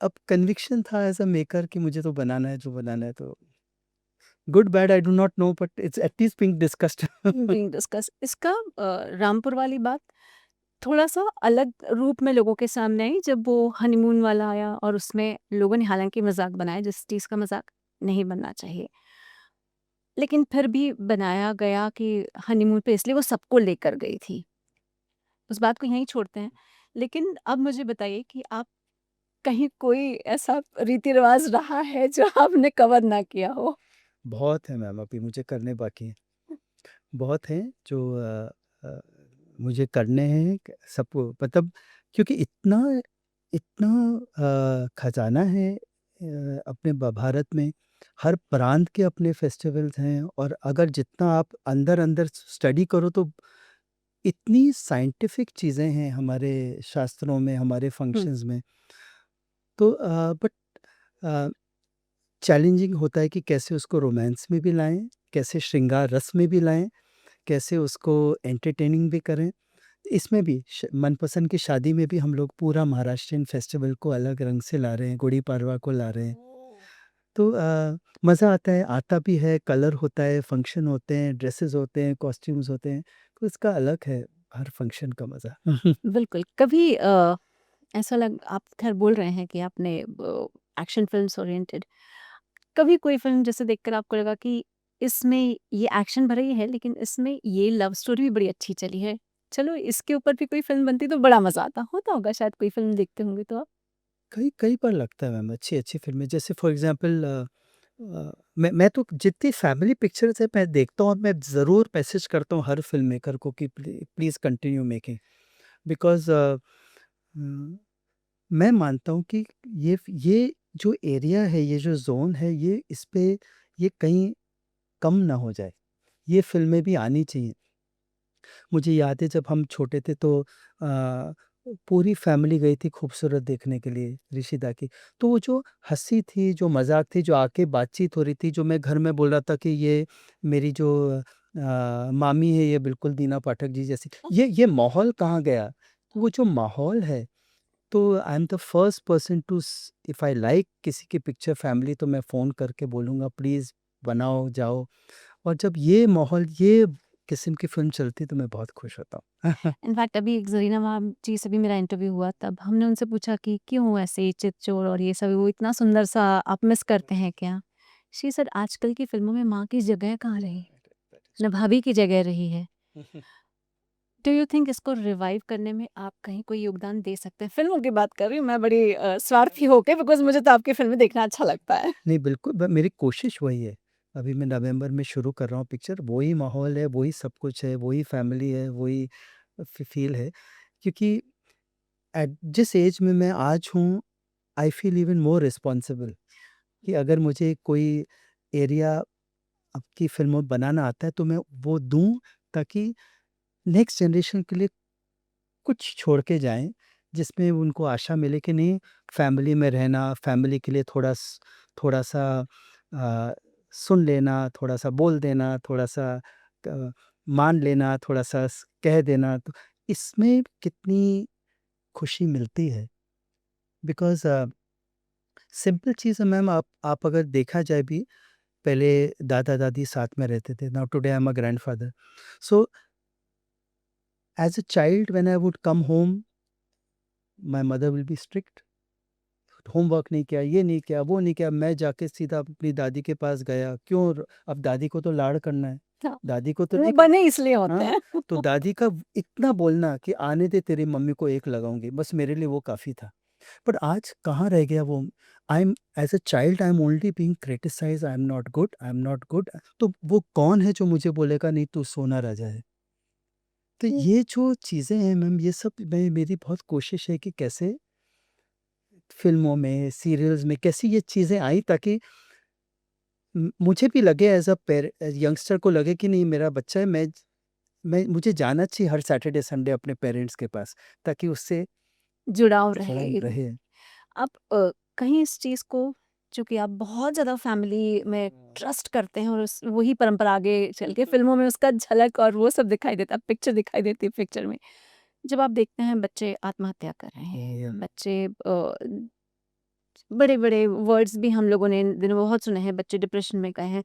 अब कन्विक्शन था एज़ अ मेकर कि मुझे तो बनाना है जो बनाना है, तो good bad I do not know but it's at least being discussed. Being discuss इसका रामपुर वाली बात थोड़ा-सा अलग रूप में लोगों के सामने आई जब वो हनीमून वाला आया और उसमें लोगों ने हालाँकि मज़ाक बनाया जिस चीज़ का मज़ाक नहीं बनना चाहिए। लेकिन फिर भी बनाया गया कि हनीमून पे इसलिए वो सबको लेकर गई थी। उस बात को यहीं छोड़ते हैं। लेकिन अब मुझे बताइए कि आप कहीं कोई ऐसा रीति-रिवाज़ रहा है जो आपने कवर ना किया हो? बहुत है मैम, अभी मुझे करने बाकी हैं। बहुत हैं जो अ, मुझे करने हैं सबको मतलब, क्योंकि इतना इतना खजाना है अपने भारत में। हर प्रांत के अपने फेस्टिवल्स हैं और अगर जितना आप अंदर अंदर स्टडी करो तो इतनी साइंटिफिक चीज़ें हैं हमारे शास्त्रों में, हमारे हुँ। फंक्शंस में। तो बट चैलेंजिंग होता है कि कैसे उसको रोमांस में भी लाएं, कैसे श्रृंगार रस में भी लाएं, कैसे उसको एंटरटेनिंग भी करें। इसमें भी मनपसंद की शादी में भी हम लोग पूरा महाराष्ट्रियन फेस्टिवल को अलग रंग से ला रहे हैं, गुड़ी पाड़वा को ला रहे हैं। तो मज़ा आता है, आता भी है, कलर होता है, फंक्शन होते हैं, ड्रेसेस होते हैं, कॉस्ट्यूम्स होते हैं, तो इसका अलग है हर फंक्शन का मज़ा। बिल्कुल, कभी ऐसा लग आप ख़ैर बोल रहे हैं कि आपने एक्शन फ़िल्म्स ओरिएंटेड कभी कोई फ़िल्म जैसे देखकर आपको लगा कि इसमें ये एक्शन भरा ही है लेकिन इसमें ये लव स्टोरी भी बड़ी अच्छी चली है। चलो इसके ऊपर भी कोई फ़िल्म बनती तो बड़ा मज़ा आता। होता होगा शायद कोई फ़िल्म देखते होंगे तो आप? कई कई बार लगता है मैम, अच्छी-अच्छी फ़िल्में जैसे फॉर एग्ज़ाम्पल मैं तो जितनी फैमिली पिक्चर्स हैं मैं देखता हूँ और मैं ज़रूर मैसेज करता हूँ हर फ़िल्म मेकर को कि प्लीज़ कंटिन्यू मेकिंग बिकॉज़ मैं मानता हूँ कि ये जो एरिया है, ये जो ज़ोन है, ये कहीं कम ना हो जाए। ये फ़िल्में भी आनी चाहिए। मुझे याद है जब हम छोटे थे तो पूरी फैमिली गई थी खूबसूरत देखने के लिए ऋषिदा की। तो वो जो हँसी थी, जो मज़ाक थी, जो आके बातचीत हो रही थी, जो मैं घर में बोल रहा था कि ये मेरी जो मामी है ये बिल्कुल दीना पाठक जी जैसी। ये माहौल कहाँ गया? वो जो माहौल है, तो I am the first person to स इफ आई लाइक किसी की पिक्चर फैमिली तो मैं फ़ोन करके बोलूँगा प्लीज़ बनाओ, जाओ। और जब ये माहौल, ये किस्म की फ़िल्म चलती है तो मैं बहुत खुश होता हूँ। इनफैक्ट अभी एक ज़रीना मैम जी से भी मेरा इंटरव्यू हुआ तब हमने उनसे पूछा कि क्यों ऐसे चित-चोर और ये सब वो इतना सुंदर-सा आप मिस करते हैं क्या? शी सेड आजकल की फ़िल्मों में माँ की जगह कहाँ रही? That is ना भाभी की जगह रही है। true. डू यू थिंक इसको रिवाइव करने में आप कहीं कोई योगदान दे सकते हैं? फ़िल्मों की बात कर रही हूँ मैं बड़ी स्वार्थी होके बिकॉज़ मुझे तो आपकी फ़िल्में देखना अच्छा लगता है। नहीं बिल्कुल मेरी कोशिश वही है। अभी मैं नवंबर में शुरू कर रहा हूँ पिक्चर, वही माहौल है, वही सब कुछ है, वही फैमिली है, वही फ़ील है। क्योंकि एट जिस एज में मैं आज हूँ, I feel even more responsible कि अगर मुझे कोई एरिया आपकी फ़िल्मों बनाना आता है तो मैं वो दूँ ताकि नेक्स्ट जनरेशन के लिए कुछ छोड़ के जाएँ, जिसमें उनको आशा मिले कि नहीं, फैमिली में रहना, फैमिली के लिए थोड़ा-सा सुन लेना, थोड़ा-सा बोल देना, थोड़ा-सा मान लेना, थोड़ा-सा कह देना, तो इसमें कितनी खुशी मिलती है। बिकॉज़ सिंपल चीज़ है मैम, आप अगर देखा जाए भी, पहले दादा-दादी साथ में रहते थे, now today I am a grandfather. So as a child when I would come home, my mother will be strict. Homework नहीं किया, ये नहीं किया, वो नहीं किया, मैं जाके सीधा अपनी दादी के पास गया, क्यों अब दादी को तो लाड़ करना है, हाँ, दादी को तो वो नहीं बने इसलिए होते हाँ, हैं। तो दादी का इतना बोलना कि आने दे तेरी मम्मी को एक लगाऊँगी, बस मेरे लिए वो काफ़ी था। बट आज कहाँ रह गया वो? I am as a child I am only being criticised, I am not good, I am not good. तो वो कौन है जो मुझे बोलेगा नहीं तू सोना राजा है? तो ये जो चीज़ें हैं मैम, ये सब मेरी बहुत कोशिश है कि कैसे फ़िल्मों में, सीरियल्स में कैसे ये चीज़ें आई, ताकि मुझे भी लगे यंगस्टर को लगे कि नहीं, मेरा बच्चा है, मुझे जाना चाहिए हर सैटरडे संडे अपने पेरेंट्स के पास, ताकि उससे जुड़ाव रहे जुड़ाव एक। रहे। आप कहीं इस चीज़ को, चूँकि आप बहुत ज़्यादा फैमिली में ट्रस्ट करते हैं और उस वही परंपरा आगे चल के फ़िल्मों में उसका झलक और वो सब दिखाई देता है, पिक्चर दिखाई देती है पिक्चर में। जब आप देखते हैं बच्चे आत्महत्या कर रहे हैं, या बच्चे बड़े-बड़े वर्ड्स भी हम लोगों ने इन दिनों बहुत सुने हैं, बच्चे डिप्रेशन में गए हैं।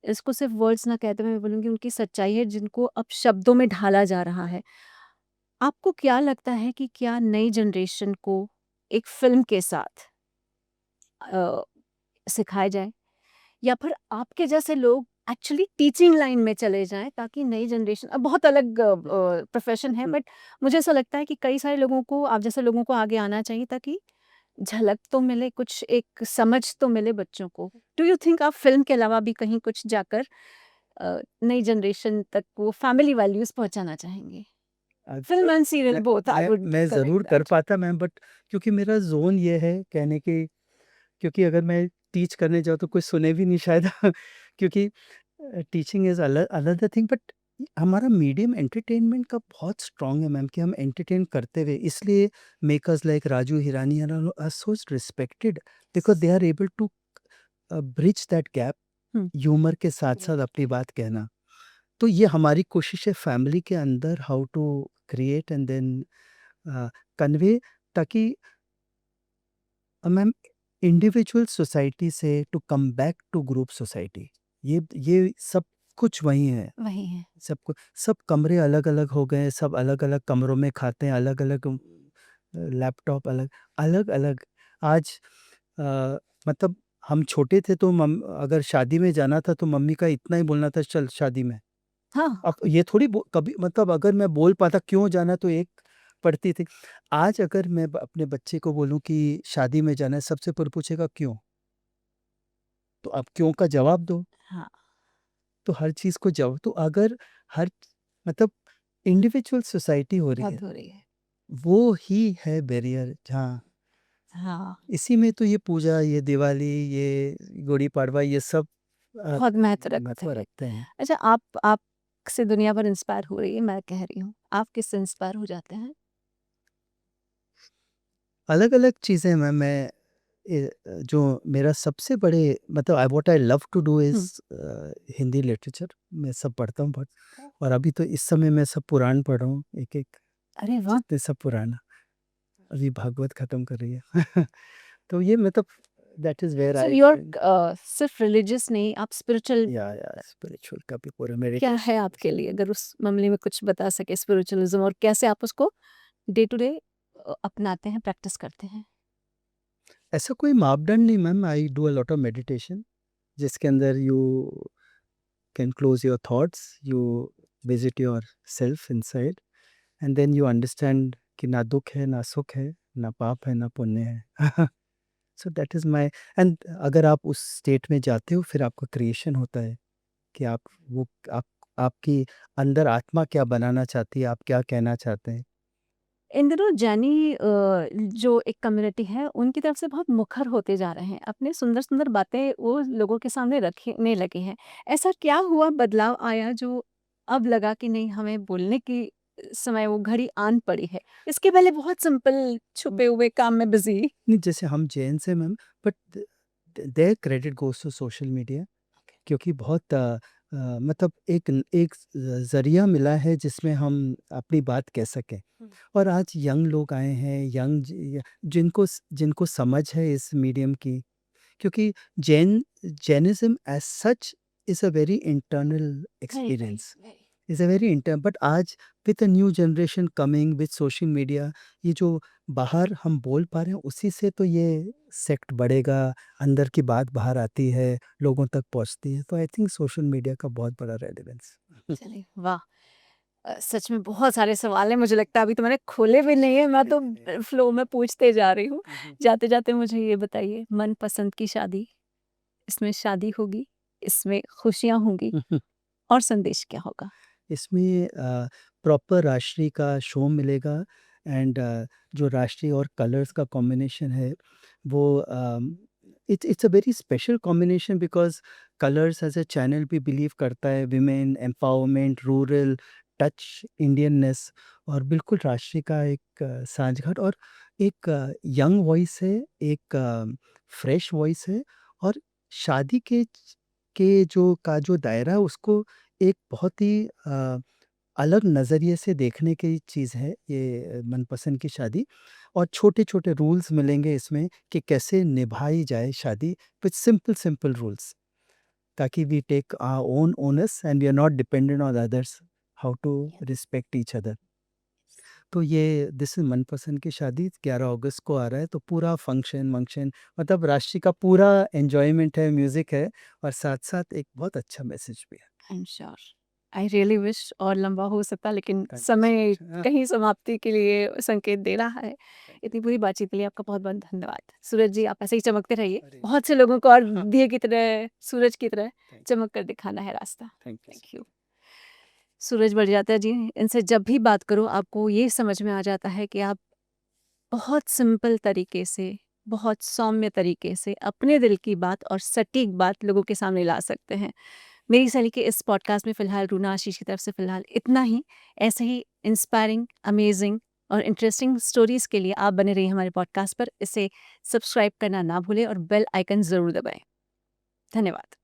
इसको सिर्फ़ वर्ड्स ना कहते हुए मैं बोलूँगी उनकी सच्चाई है जिनको अब शब्दों में ढाला जा रहा है। आपको क्या लगता है कि क्या नई जनरेशन को एक फ़िल्म के साथ अ, सिखाया जाए, या फिर आपके जैसे लोग एक्चुअली टीचिंग लाइन में चले जाएँ ताकि नई जनरेशन, अब बहुत अलग प्रोफ़ेशन है, बट मुझे ऐसा लगता है कि कई सारे लोगों को, आप जैसे लोगों को आगे आना चाहिए ताकि झलक तो मिले, कुछ एक समझ तो मिले बच्चों को। डू यू थिंक आप फ़िल्म के अलावा भी कहीं कुछ जाकर नई जनरेशन तक वो फैमिली वैल्यूज़ पहुँचाना चाहेंगे? फ़िल्म एंड सीरियल मैं बोथ, आई वुड मैं करेक्ट ज़रूर कर दैट। पाता मैम, बट क्योंकि मेरा ज़ोन ये है कहने की, क्योंकि अगर मैं टीच करने जाऊँ तो कोई सुने भी नहीं शायद क्योंकि teaching is another thing, but हमारा मीडियम एंटरटेनमेंट का बहुत स्ट्रॉन्ग है मैम, कि हम एंटरटेन करते हुए, इसलिए makers like Raju Hirani are so respected, because they are able to bridge that gap, hmm, humour के साथ-साथ अपनी बात कहना। तो ये हमारी कोशिश है फैमिली के अंदर, how to create and then convey, ताकि मैम इंडिविजुअल सोसाइटी से to come back to group society, ये सब कुछ वही है। वही है। सब कुछ, सब कमरे अलग-अलग हो गए हैं, सब अलग-अलग कमरों में खाते हैं, अलग-अलग लैपटॉप अलग-अलग। आज अ, मतलब हम छोटे थे तो अगर शादी में जाना था तो मम्मी का इतना ही बोलना था, चल शादी में। हाँ, अब ये थोड़ी कभी, मतलब अगर मैं बोल पाता क्यों जाना, तो एक पड़ती थी। आज अगर मैं अपने बच्चे को बोलूं कि शादी में जाना है, सबसे पहले पूछेगा क्यों, तो अब क्यों का जवाब दो। हाँ, तो हर चीज को जवाब, तो अगर हर, मतलब इंडिविजुअल सोसाइटी हो रही है, हद हो रही है। वो ही है बैरियर जहाँ, हाँ, इसी में तो ये पूजा, ये दिवाली, ये गुड़ी पड़वा, ये सब बहुत महत्व रखते महत्व हैं। रखते हैं। अच्छा, आप से दुनिया भर इंस्पायर हो रही है, मैं कह रही हूँ। आप किससे इंस्पायर हो जाते हैं? अलग-अलग चीज़ें जो मेरा सबसे बड़े, मतलब what I love to do is hmm. Hindi literature, मैं सब पढ़ता हूँ बहुत, और अभी तो इस समय मैं सब पुराण पढ़ रहा हूँ, एक-एक, अरे वाह! जितने सब पुराण, अभी भागवत खत्म कर रही है। तो ये मतलब that is where so I you are find, सिर्फ़ रिलिजियस नहीं, आप स्पिरिचुअल या स्पिरिचुअल का भी पूरा क्या है मेडिटेशन। आपके लिए? अगर उस मामले में कुछ बता सकें स्पिरिचुअलिज़्म, और कैसे आप उसको डे टू डे अपनाते हैं, प्रैक्टिस करते हैं? ऐसा कोई मापदंड नहीं ma'am, I do a lot of meditation, जिसके अंदर you can close your thoughts, you visit your self inside, and then you understand कि ना दुःख है, ना सुख है, ना पाप है, ना पुण्य है। So that is my, and अगर आप उस स्टेट में जाते हो, फिर आपका क्रिएशन होता है, कि वो आप आपकी अंदर आत्मा क्या बनाना चाहती है, आप क्या कहना चाहते हैं। इन दिनों जैनी जो एक कम्युनिटी है, उनकी तरफ से बहुत मुखर होते जा रहे हैं। अपने सुंदर-सुंदर बातें वो लोगों के सामने रखने लगे हैं। ऐसा क्या हुआ, बदलाव आया जो अब लगा कि नहीं, हमें बोलने की समय वो घड़ी आन पड़ी है? इसके पहले बहुत सिंपल छुपे हुए काम में बिज़ी। नहीं, जैसे हम जैन्स हैं ma'am, but their credit goes to social media, क्योंकि बहुत मतलब एक ज़रिया मिला है जिसमें हम अपनी बात कह सकें। हुँ। और आज यंग लोग आए हैं, जिनको समझ है इस मीडियम की, क्योंकि Jainism as such is a very internal very, very, experience, very. Is a very but आज with a new generation coming with social media, ये जो बाहर हम बोल पा रहे हैं, उसी से तो ये सेक्ट बढ़ेगा, अंदर की बात बाहर आती है, लोगों तक पहुँचती है। तो आई थिंक सोशल मीडिया का बहुत बड़ा रेलेवेंस। चलिए, वाह! सच में बहुत सारे सवाल हैं, मुझे लगता है अभी तो मैंने खोले भी नहीं है, मैं तो फ्लो में पूछते जा रही हूँ। जाते-जाते मुझे ये बताइए, मनपसंद की शादी, इसमें शादी होगी, इसमें खुशियाँ होंगी और संदेश क्या होगा? इसमें प्रॉपर राष्ट्रीय का शो मिलेगा एंड जो राष्ट्रीय और कलर्स का कॉम्बिनेशन है वो it's a very special combination because colours as a channel भी बिलीव करता है women empowerment, rural touch, Indianness और बिल्कुल राष्ट्रीय का एक साँझगाँठ और एक यंग वॉइस है, एक फ्रेश वॉइस है और शादी के जो दायरा है उसको एक बहुत ही अलग नज़रिए से देखने की चीज़ है ये मनपसंद की शादी और छोटे-छोटे रूल्स मिलेंगे इसमें कि कैसे निभाई जाए शादी विथ सिंपल रूल्स ताकि we take our own honours and we are not dependent on others how to Yeah. Respect each other. तो ये दिस इज़ मनपसंद की शादी 11 अगस्त को आ रहा है तो पूरा फंक्शन-वंक्शन मतलब राशि का पूरा एन्जॉयमेंट है, म्यूज़िक है और साथ-साथ एक बहुत अच्छा मैसेज भी है। I am sure. I really wish और लंबा हो सकता, लेकिन थैंक यू सो समय मच। हाँ, कहीं समाप्ति के लिए संकेत दे रहा है। थैंक इतनी पूरी बातचीत के लिए आपका बहुत-बहुत धन्यवाद। सूरज जी, आप ऐसे ही चमकते रहिए। अरे! बहुत से लोगों को और हाँ, दिए की तरह, सूरज की तरह थैंक चमक कर दिखाना है रास्ता। Thank you thank so you. Suraj Barjatya ji, इनसे जब भी बात करो आपको ये समझ में आ जाता है कि आप बहुत सिंपल तरीके से, बहुत सौम्य तरीके से अपने दिल की बात और सटीक बात लोगों के सामने ला सकते हैं। मेरी सली के इस पॉडकास्ट में फ़िलहाल रूना आशीष की तरफ से फ़िलहाल इतना ही। ऐसे ही इंस्पायरिंग, अमेज़िंग और इंटरेस्टिंग स्टोरीज़ के लिए आप बने रहिए हमारे पॉडकास्ट पर। इसे सब्सक्राइब करना ना भूलें और बेल आइकन ज़रूर दबाएँ। धन्यवाद।